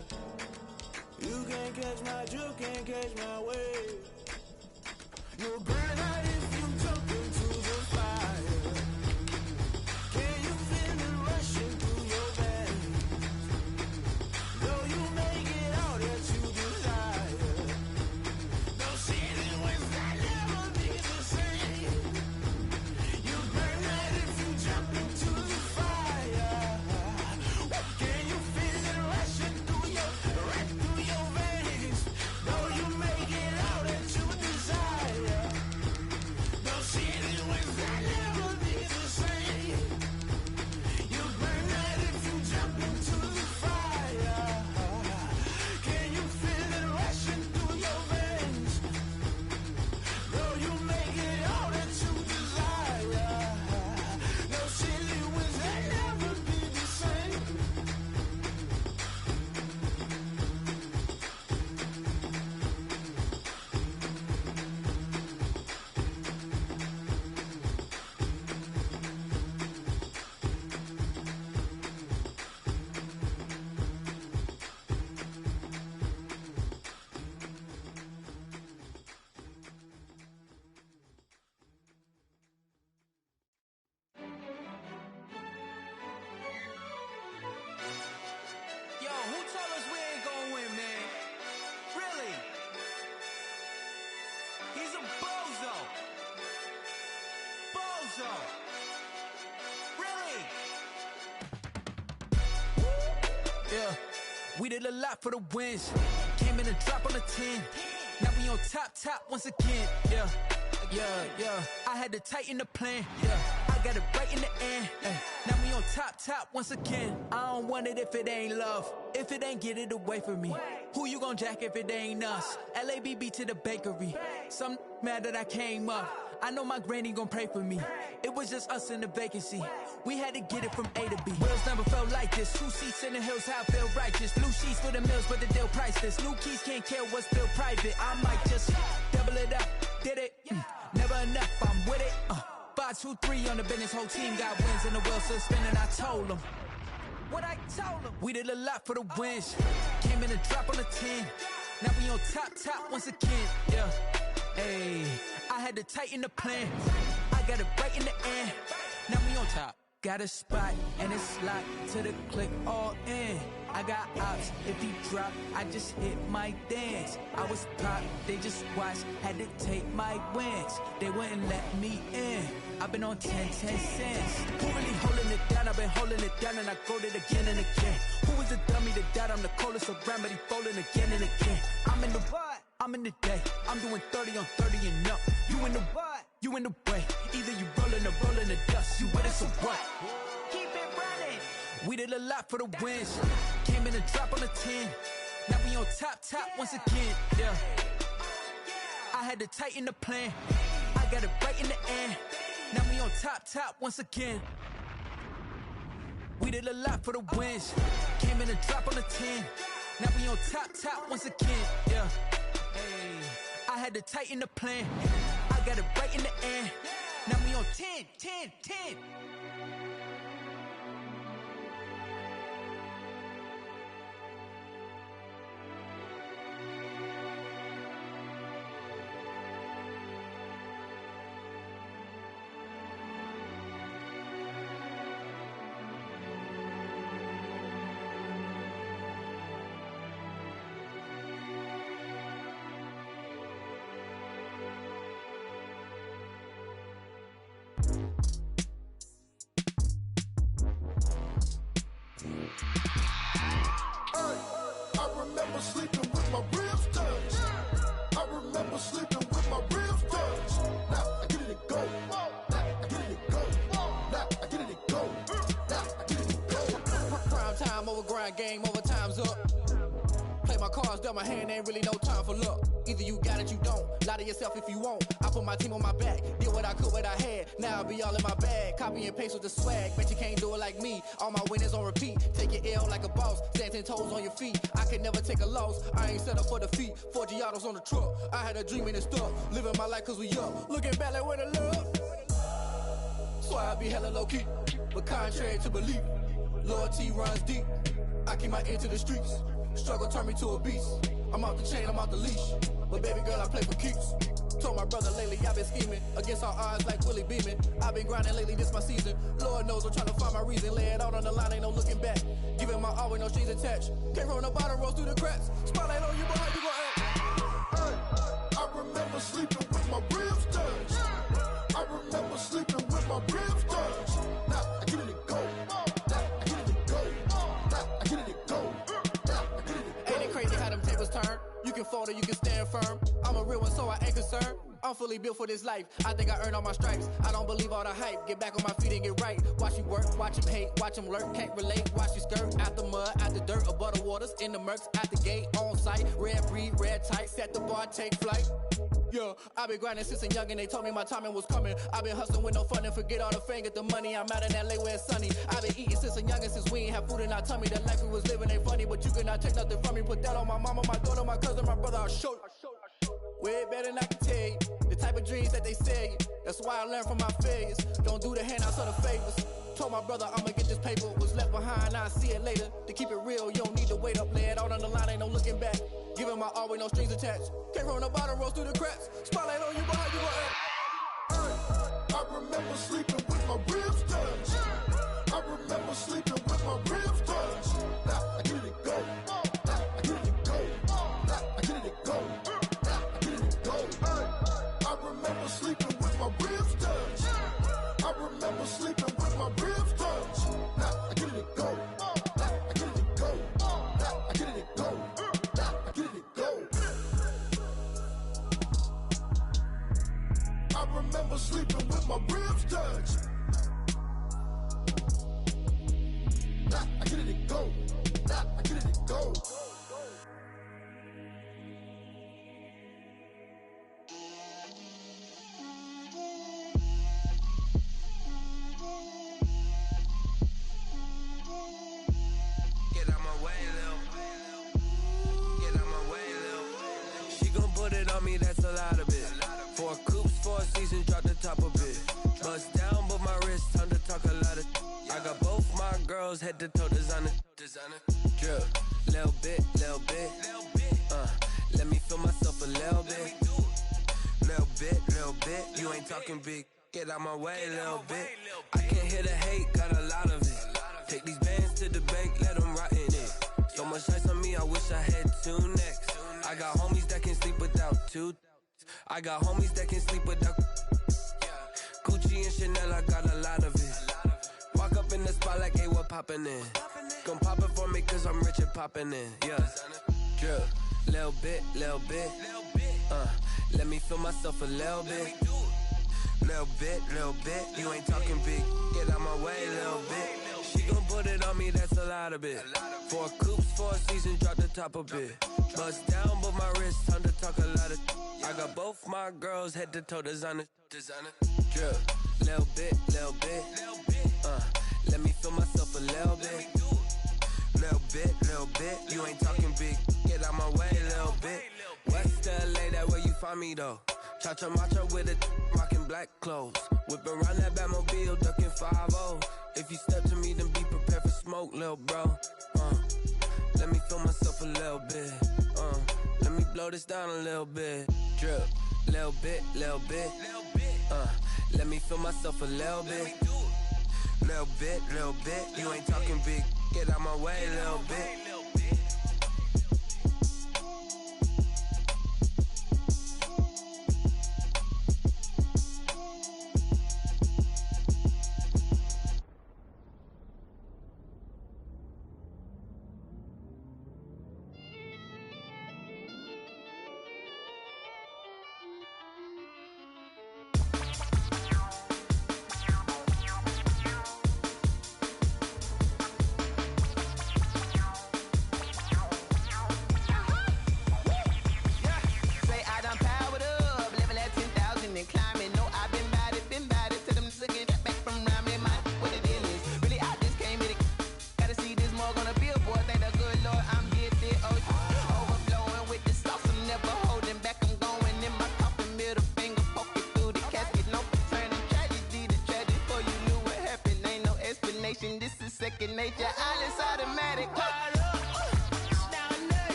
You can't catch my drift, can't catch my wave. You'll burn out if you jump into the fire. Can you feel it rushing through your veins? Though you make it all that you desire. No ceiling was that never be the same. You burn out if you jump into the fire. Can you feel it rushing through your veins? Though you make it all that you desire. No ceiling was that never be the same. You burn out if you jump into the fire. Can you feel it rushing through your veins? Though you make it all that you desire. No ceiling was that never be the same. Yo, who told us we ain't gonna win, man? Really? He's a bozo. Bozo. Really? Yeah, we did a lot for the wins. Came in and dropped on the 10. Now we on top once again. Yeah. I had to tighten the plan. Yeah, I got it right in the end. Now we on top once again. I don't want it if it ain't love. If it ain't, get it away from me. Who you gon' jack if it ain't us? LABB to the bakery. Some mad that I came up. I know my granny gon' pray for me. It was just us in the vacancy. We had to get it from A to B. Wheels never felt like this. 2 seats in the hills, how I feel righteous. Blue sheets for the mills, but the deal priceless. New keys can't care what's still private. I might just double it up. Did it? Never enough, I'm with it. 2, 3 on the business, whole team got wins and the wheel still spinning. I told them what I told them. We did a lot for the wins. Came in and drop on the 10. Now we on top once again. Yeah, hey, I had to tighten the plan. I got it right in the end. Now we on top. Got a spot and it's locked to the click all in. I got ops, if he drop, I just hit my dance. I was pop, they just watched, had to take my wins. They wouldn't let me in. I've been on 10 cents. Who really holding it down? I've been holding it down and I go it again and again. Who was the dummy that died? I'm the coldest around, but he folding again and again. I'm in the what? I'm in the day. I'm doing 30 on 30 and up. You in the what? You in the way. Either you rolling or rolling the dust. You with us or what? Keep it running. We did a lot for the wins. Came in and drop on the 10. Now we on top once again. Yeah. I had to tighten the plan. I got it right in the end. Now we on top once again. We did a lot for the wins. Came in and drop on the 10. Now we on top once again. Yeah. Hey, I had to tighten the plan. I got it right in the end. Now we on 10. I remember sleeping with my ribs touched. I remember sleeping with my ribs touched. Now I get it to go. Now I get it to go. Now I get it to go. Now I get it to go. Prime time over grind game, over time's up. Play my cards, dealt my hand, ain't really no time for luck. Either you got it, you don't. Lie to yourself if you won't. I put my team on my back, did what I could, what I had. Now I be all in my bag, copy and paste with the swag. Bet you can't do it like me. All my winners on repeat. Take your L like a boss, stand 10 toes on your feet. I could never take a loss. I ain't set up for defeat. 4 Giottos on the truck. I had a dream and it stuck. Living my life cause we up. Looking back like where the love. So I be hella low key, but contrary to belief, loyalty runs deep. I keep my ear to the streets. Struggle turned me to a beast. I'm out the chain, I'm out the leash. But baby girl, I play for keeps. Told my brother lately, I've been scheming against all odds like Willie Beeman. I've been grinding lately, this my season. Lord knows I'm trying to find my reason. Lay it out on the line, ain't no looking back. Giving my all with no strings attached. Came from the bottom, rose through the cracks. Spotlight on you, but how you gon' act? Hey, I remember sleeping with my ribs touched. I remember sleeping with my ribs touched. Now I get it to go. Now I get it to go. Now I get it to go. Now I get it to go. Ain't it crazy how them tables turn? You can fold or you can stand firm. I'm a real one, so I ain't concerned. I'm fully built for this life. I think I earned all my stripes. I don't believe all the hype. Get back on my feet and get right. Watch you work, watch him hate, watch him lurk. Can't relate, watch you skirt. Out the mud, out the dirt, above the waters, in the murks, out the gate, on site. Red breed, red tight, set the bar, take flight. Yeah, I been grinding since a young and they told me my timing was coming. I been hustling with no fun and forget all the fame, get the money. I'm out in LA where it's sunny. I been eating since a young and since we ain't have food in our tummy. The life we was living ain't funny, but you cannot take nothing from me. Put that on my mama, my daughter, my cousin, my brother, I'll show you. Way better than I can tell you. The type of dreams that they sell you. That's why I learned from my failures. Don't do the handouts or the favors. Told my brother I'ma get this paper. Was left behind, I'll see it later. To keep it real, you don't need to wait up. Lay it out on the line, ain't no looking back. Giving my all with no strings attached. Came from the bottom, rose through the cracks. Spotlight on you, but how you gon' act? I remember sleeping with my ribs touched. I remember sleeping with my ribs touched. Now I get it to go. Now I get it to go. Now I get it to go. Now I get it to go. I remember sleeping with my ribs touched. I remember sleeping with my ribs touched. Now I get it to go. Now I get it to go. Now I get it to go. Now I get it to go. I remember sleeping with my ribs touched. Now I get it to go. Now I get it to go. Get out my way, Lil. Get out my way, Lil. She gon' put it on me, that's a lot of it. 4 coops, 4 seasons, drop the top of it. Bust down girls head to toe designer. Drip, little bit. Let me feel myself a little bit. Little bit. You ain't talking big. Get out my way a little bit. I can't hear the hate, got a lot of it. Take these bands to the bank, let them rot in it. So much ice on me, I wish I had 2 necks. I got homies that can sleep without 2. I got homies that can sleep without Gucci and Chanel, I got a lot of it. Walk up in the spot like, hey, what poppin' in? Gon' pop it for me cause I'm rich and poppin' in, yeah. Drip, little bit. Let me feel myself a little bit. Little bit. You ain't talking big. Get out my way a little bit. She gon' put it on me, that's a lot of it. 4 coops, 4 seasons, drop the top a bit. Bust down, but my wrist, time to talk a lot of. I got both my girls head to toe designer. Drip, little bit. Let me feel myself a little bit. Little bit. You ain't talking big. Get out my way a little bit. West LA, that where you find me though. Cha-cha matcha with it, rockin' black clothes. Whippin' around that Batmobile, duckin' 5-0. If you step to me, then be prepared for smoke, lil' bro. Let me feel myself a little bit. Let me blow this down a little bit. Drip, little bit. Let me feel myself a little bit. Little bit. You ain't talking big. Get out my way a little bit.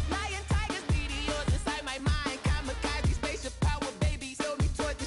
Lion tigers, meteors inside my mind. Kamikaze spaceship power, baby. Show me torch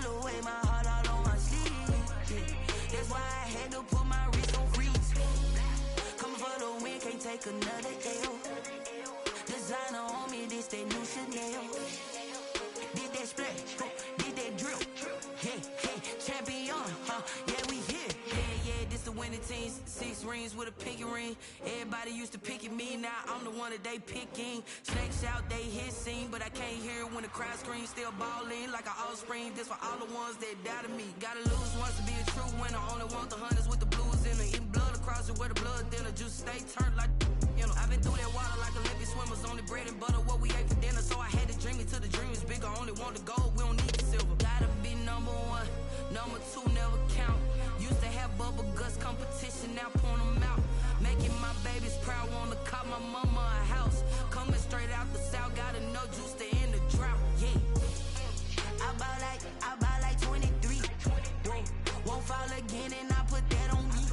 feel away my heart all on my sleeve. Yeah. That's why I had to put my wrist on freeze. Coming for the win, can't take another L. Designer on me, this that new Chanel. Did that splash, did that drill. Yeah, yeah, champion, yeah, we here. Yeah, this the winning team. 6 rings with a pinky ring. Everybody used to pick at me, now I'm the one that they picking. Snakes out, they hissing, but I can't hear when the crowd screams. Still balling like an offspring. This for all the ones that doubted me. Gotta lose once to be a true winner. Only want the hunters with the blues in it. Eating blood across it where the blood thinner. Juice stay turned like, you know. I've been through that water like Olympic swimmers. Only bread and butter, what we ate for dinner. So I had to dream it till the dream is bigger. Only want the gold, we don't need the silver. Gotta be number 1, number 2 never count. Used to have bubble guts competition, now point them out. Making my babies proud, wanna call my mama a house. Coming straight out the south, gotta know juice to end the drought. Yeah, I buy like 23. Won't fall again and I put that on me.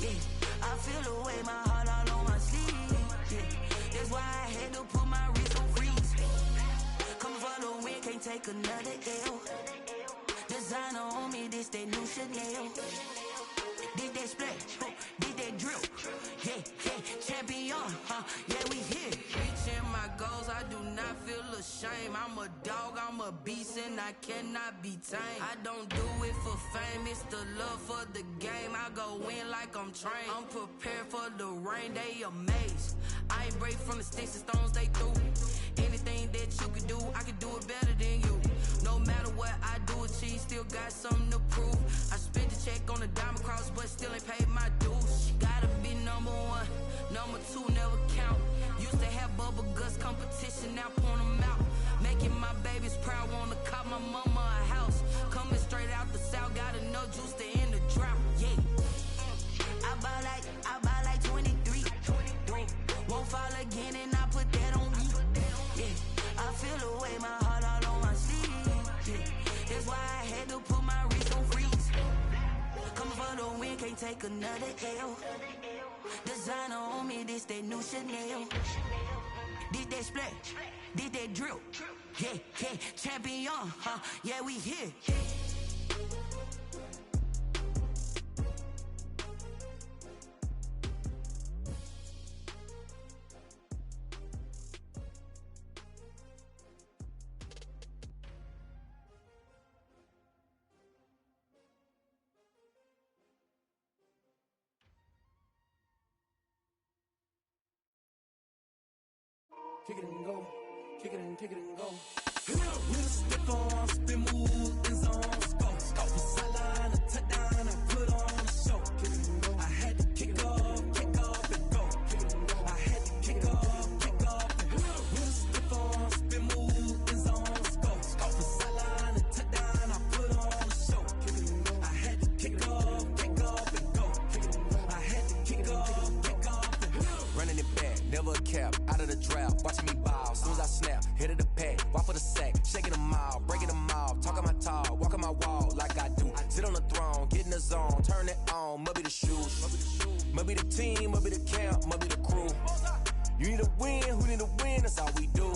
Yeah, I feel away my heart all on my sleeve. Yeah, that's why I had to put my wrist on freeze. Coming for the win, can't take another L. Designer on me, this that new Chanel. Did that splash, did that drill. Yeah, yeah, champion, yeah, we here. Reaching my goals, I do not feel ashamed. I'm a dog, I'm a beast, and I cannot be tamed. I don't do it for fame, it's the love for the game. I go in like I'm trained. I'm prepared for the rain, they amazed. I ain't break from the sticks and stones they threw. Anything that you can do, I can do it better than you. No matter what I do, achieve, still got something to prove. I spent the check on the diamond cross, but still ain't paid my dues. Gotta be number 1, number 2 never count. Used to have bubble guts competition, now point them out. Making my babies proud, wanna call my mama a house. Coming straight out the south, gotta know juice to end the drought. Yeah, I buy like 23. Won't fall again and I put that on me. Yeah, I feel away my heart all on my sleeve. Yeah, that's why I had to put my wrist on freeze. Coming for the win, can't take another L. Designer on me, this that new Chanel. Did that splash, did that drill. Yeah, yeah, champion, yeah, we here. Kick it and go, kick it and go. With a stiff on, spin move, in zone, go. From sideline to touchdown, I put on a show. I had to kick off and go. I had to kick off and go. With a stiff on, spin move, in zone, go. From sideline to touchdown, I put on a show. I had to kick off and go. I had to kick off and go. Running it back, never a cap, out of the draft, watching me ball. Soon as I snap, hit of the pack, walk for the sack, shaking them all, breaking them off, talking my talk, walking my wall like I do. Sit on the throne, get in the zone, turn it on, must be the shoes, must be the team, must be the camp, must be the crew. You need a win, who need a win, that's all we do.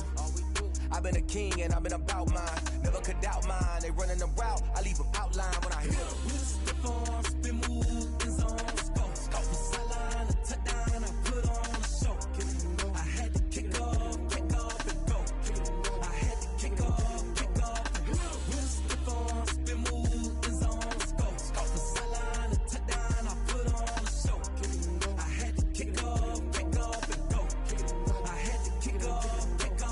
I've been a king and I've been about mine, never could doubt mine. They running the route, I leave them outline when I hit them. With a stiff on, spin move, in zone, go. From sideline to touchdown, I put on a show. I had to kick off and go. I had to kick off and go. With a stiff on, spin move, in zone, go. From sideline to touchdown, I put on a show. I had to kick off and go. I had to kick off and go.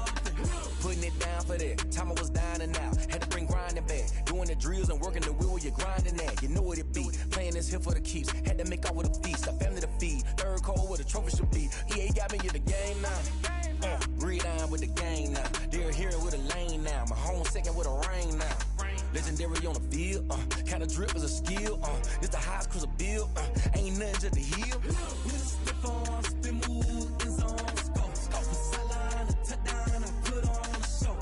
Putting it down for that, time I was down and out. Had to bring grinding back, doing the drills and working the wheel where you're grinding at. You know what it be, playing this here for the keeps. Had to make out with a feast, a family to feed. Third cold where the trophy should be. EA got me in the game now. Read on with the game now. They're here with a lane now. My home second with a rain now. Legendary on the field, kind of drip is a skill. It's the highest cruiser bill, ain't nothing just to heal. With a stiff on, spin move, in zone, go. From sideline to touchdown, I put on a show.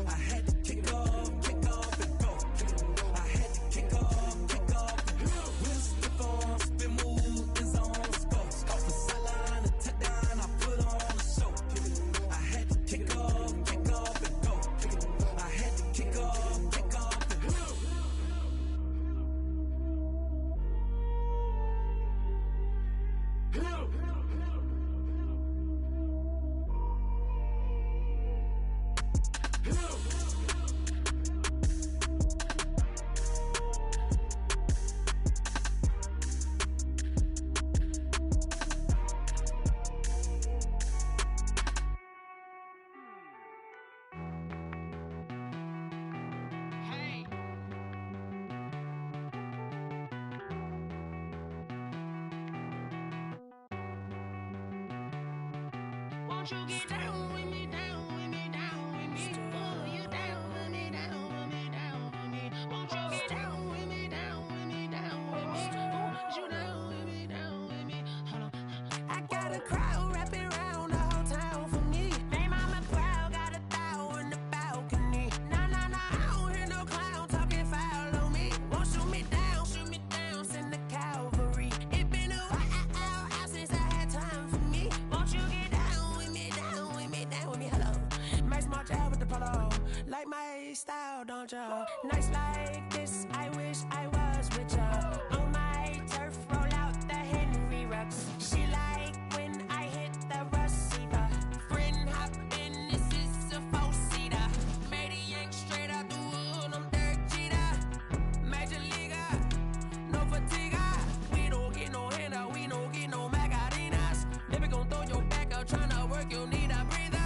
I had to kick off and go. I had to kick off and go. With a stiff on, spin move, in zone, go. From sideline to touchdown, I put on a show. I had to kick off and go. I had to kick off and go. Won't you get down with me, down with me, down with me? Oh, you down with me, down with me, down with me. Won't you get down with me, down with me, down with me? Oh, you down with me, down with me. Hold on. I got a crowd wrapping around the whole town for me. They mama proud, got a thou in the balcony. Nah, nah, nah, I don't hear no clown talking foul on me. Won't shoot me down, send the cavalry. It been a while since I had time for me. Won't you get down with me, down with me, down with me? Hello. Max March out with the polo. Like my style, don't ya? Nights like this, I wish I was with ya. On my turf, roll out the Henry Rux. She like when I hit the receiver. Friend hop in, this is a four-seater. Made a yank straight out the wood, I'm Derek Jeter. Major leaguer, no fatigue. We don't get no handout, we don't get no Macarinas. Never gon' throw your back out, tryna work, you need a breather.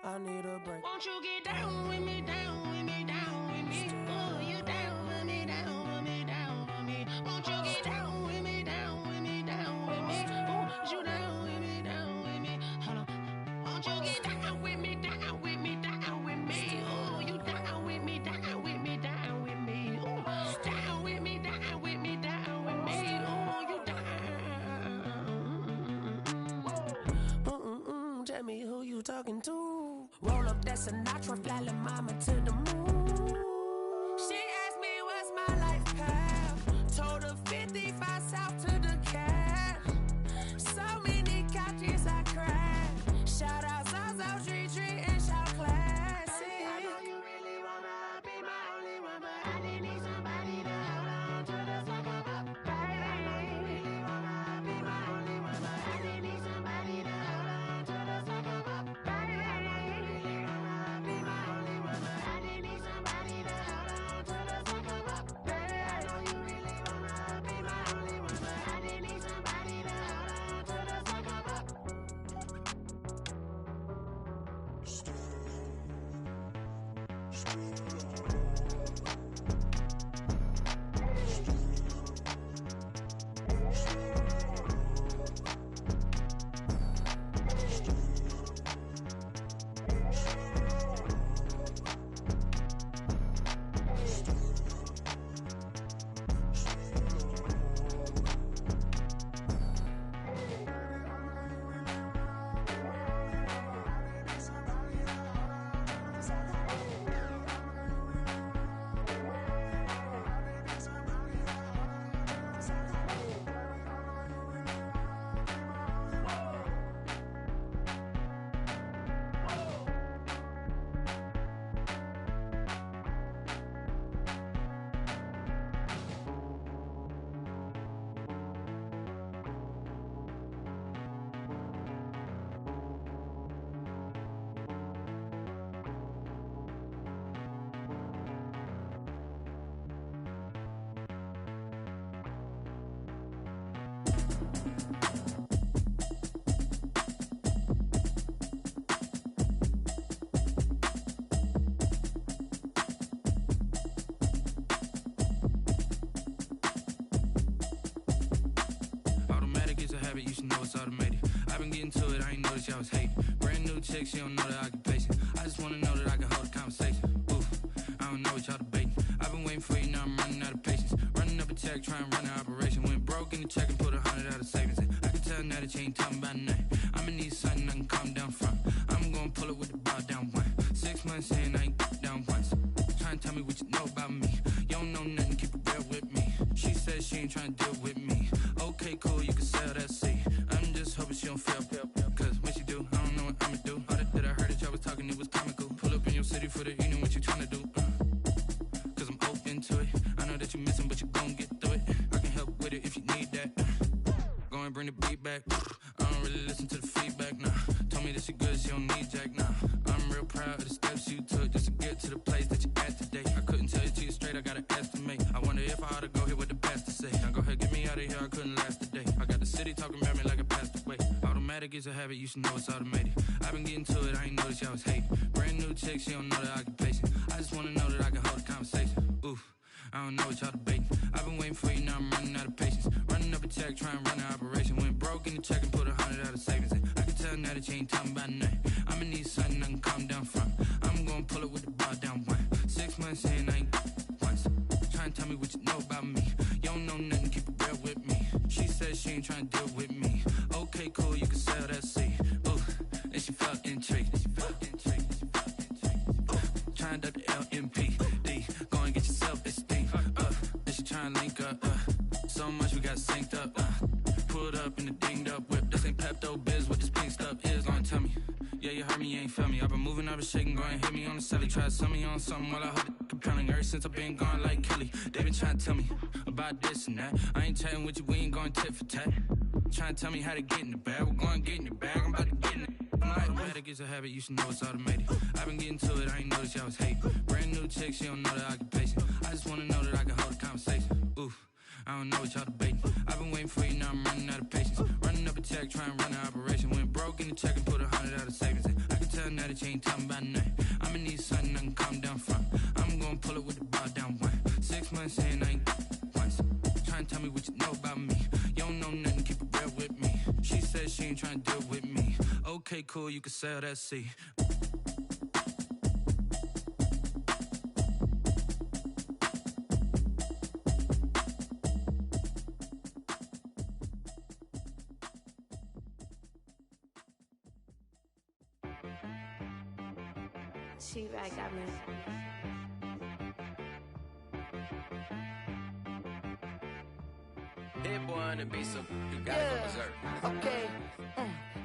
I need a break. Won't you get down with me, down with me, down with me? Oh, you down with me, down with me, down with me. Won't you get down with me, down with me, down with me? Oh, you down with me, down with me. Hold on. Won't you get down with me, down with me, down with me? Oh, you down with me, down with me, down with me. Oh, down with me, down with me, down with me. Oh, you down. Tell me who you talking to. Roll up that Sinatra, fly la mama to the moon. She asked me what's my life path. Told her 55 south to the cab. So many couches I cried. Shout out South Street and shout classic. I know you really wanna be my only one, but I didn't need somebody to hold on to the second up. Baby, I know you really wanna be my only one, but I didn't need somebody to hold on to the second up. Baby, I know you really wanna be my only one, but I didn't need somebody to hold on to the second up. Baby, I know you really wanna be my only one, but I didn't need somebody to hold on to the second up. You should know it's automated. I've been getting to it, I ain't noticed y'all was hating. Brand new chick, she don't know the occupation. I just wanna know that I can hold a conversation. Oof, I don't know what y'all debating. I've been waiting for you, now I'm running out of patience. Running up a check, trying to run an operation. Went broke in the check and put 100 out of savings in. I can tell now that you ain't talking about nothing. I'ma need something I can calm down from. I'm gonna pull it with the bar down one. 6 months in, I ain't down once. Trying to tell me what you know about me. You don't know nothing, keep it real with me. She said she ain't trying to deal with me. Okay, cool, you can sell that seat. I'm just hoping she don't fail. Cause when she do, I don't know what I'ma do. All that I heard that y'all was talking, it was comical. Pull up in your city for the evening, what you trying to do? Cause I'm open to it. I know that you're missing, but you gon' get through it. I can help with it if you need that. Go and bring the beat back. I don't really listen to the feedback, nah. Told me that she good, she don't need jack, nah. I'm real proud of the steps you took just to get to the place that you at today. I couldn't tell you to you straight, I gotta estimate. I wonder if I ought to go here with the best to say. Now go ahead, get me out of here, I couldn't last a day. I got the city talking about me like I passed away. Automatic is a habit, you should know it's automated. I've been getting to it, I ain't noticed y'all was hating. Brand new chick, she don't know the occupation. I just wanna know that I can hold a conversation. Oof, I don't know what y'all debating. I've been waiting for you, now I'm running out of patience. Running up a check, trying to run an operation. Went broke in the check and put 100 out of savings in. that you ain't talking about nothing. I'ma need something I can calm down from. I'm gonna pull it with the ball down one. 6 months in, I ain't once. Trying to tell me what you know about me. You don't know nothing, keep it real with me. She said she ain't trying to deal with me. Okay, cool, you can sell that seed. Ooh, and she felt intrigued. Trying to the LMPD. Go and get yourself esteem. And she trying to link up. So much we got synced up. Pulled up in the dinged up whip. This ain't Pepto Biz, what this pink stuff is. Long tell me. Yeah, you heard me, you ain't felt me. I've been moving, I've been shaking, go and hit me on the celly. Try to sell me on something while I hold it compelling. Ever since I've been gone like Kelly, they been trying to tell me about this and that. I ain't chatting with you, we ain't going tit for tat. Trying to tell me how to get in the bag. We're going to get in the bag, I'm about to get in it. Automatic is a habit, you should know it's automated. I've been getting to it, I ain't noticed y'all was hating. Brand new chick, she don't know the occupation. I just wanna know that I can hold a conversation. Oof, I don't know what y'all debating. I've been waiting for you, now I'm running out of patience. Running up a check, trying to run an operation. Went broke in the check and put 100 out of savings in. I can tell now that you ain't talking about nothing. I'ma need something I can calm down from. I'm gonna pull it with the ball down one. 6 months in, I ain't once. Trying to tell me what you know about me. You don't know nothing, keep it real with me. She said she ain't trying to deal with me. Okay, cool, you can sell that seed. She right, got me. Hit boy on the beat, so you gotta go berserk. Okay.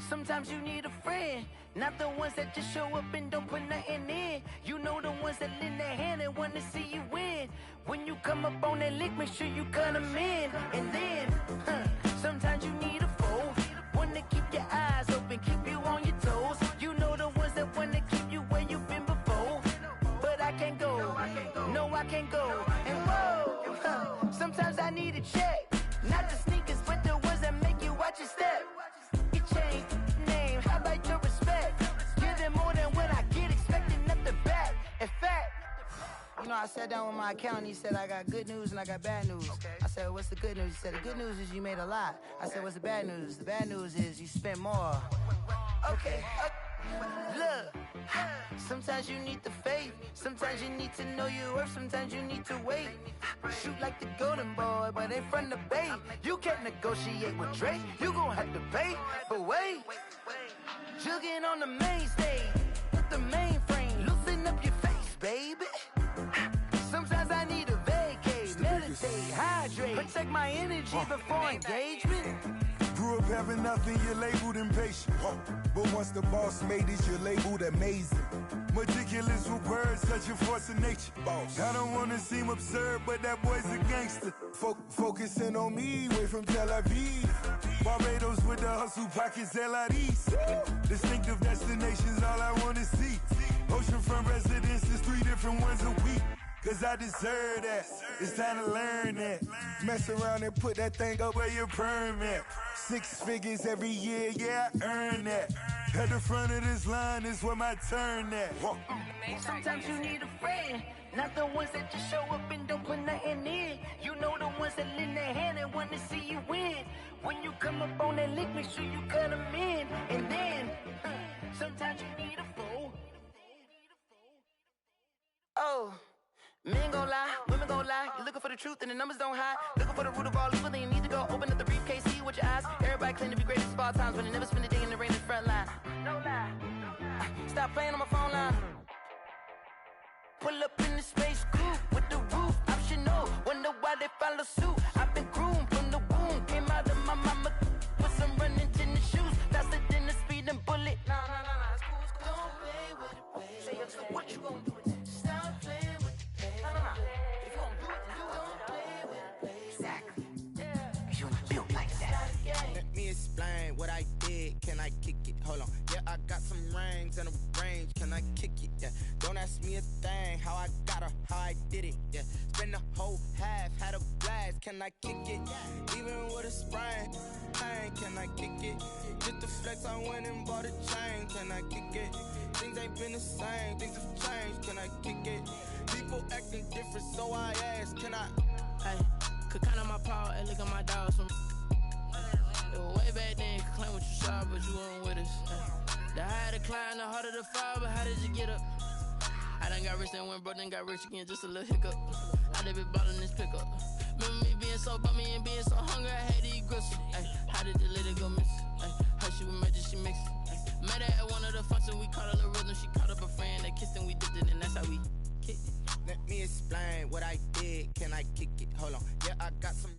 Sometimes you need a friend, not the ones that just show up and don't put nothing in. You know the ones that lend their hand and want to see you win. When you come up on that lick, make sure you cut them in. And then, sometimes you need a foe, one to keep your eyes open, keep you on your toes. You know the ones that want to keep you where you've been before. But I can't go, no I can't go. And whoa, sometimes I need a check. Not the sneakers, but the ones that make you watch your step. You change name, how about your respect? Give them more than what I get, expecting nothing back. In fact, you know, I sat down with my accountant, he said, I got good news and I got bad news. I said, what's the good news? He said, the good news is you made a lot. I said, what's the bad news? The bad news is you spent more. Okay. Look, sometimes you need the faith, sometimes you need to know your worth, sometimes you need to wait. Shoot like the golden boy, but in front of the bay. You can't negotiate with Drake, you gon' have to pay. But wait, jugging on the main stage with the mainframe, loosen up your face, baby. Sometimes I need a vacate, meditate, hydrate, protect my energy before engagement. Grew up having nothing, you're labeled impatient. But once the boss made it, you're labeled amazing. Meticulous with words, such a force of nature. I don't wanna seem absurd, but that boy's a gangster. Focusing on me, way from Tel Aviv. Barbados with the hustle pockets, LIDs. Distinctive destinations, all I wanna see. Oceanfront residences, 3 different ones a week. Cause I deserve that, it's time to learn that. Mess around and put that thing up where your permit. 6 figures every year, yeah, I earn that. At the front of this line is where my turn at. Sometimes you need a friend, not the ones that just show up and don't put nothing in. You know the ones that lend their hand and want to see you win. When you come up on that lick, make sure you cut them in. And then, sometimes you need a foe. Oh. Men gon' lie, women gon' lie. You're looking for the truth and the numbers don't hide. Looking for the root of all evil, then you need to go open up the briefcase, see with your eyes. Everybody claim to be great at all times, but they never spend a day in the rain in the front line. No lie. Stop playing on my phone line. Pull up in the space coupe with the roof optional. Wonder why they follow suit. I've been groomed from the womb. Came out of my mama with some running tennis shoes. Faster than the speeding bullet. Nah, it's cool, it's cool. Don't play with it, baby. Say it, so what you gon' do with it? Stop playing with it. If you gon' do it, then don't play with it, baby. Exactly. Cause you ain't built like that. Let me explain what I did. Can I kick it? Hold on. Yeah, I got some rings and a range. Can I kick it? Yeah. Don't ask me a thing. How I got her, how I did it. Yeah. Spend the whole half, had a blast. Can I kick it? Even with a sprain. Hey, can I kick it? Just the flex, I went and bought a chain. Can I kick it? Things ain't been the same. Things have changed. Can I kick it? People acting different, so I ask, can I? Hey, could count on my power and look at my dogs from. Way back then, could claim what you saw, but you weren't with us. The higher the climb, the harder the fall, but how did you get up? I done got rich and went broke, then got rich again, just a little hiccup. I done been ballin' this pickup. Remember me being so bummy and being so hungry, I had to eat gristle. Ay, how did the lady go miss? Ay, how she was magic, she mixed. Met her at one of the functions, we caught her the rhythm. She caught up a friend, they kissed and we dipped it, and that's how we kicked it. Let me explain what I did. Can I kick it? Hold on. Yeah, I got some.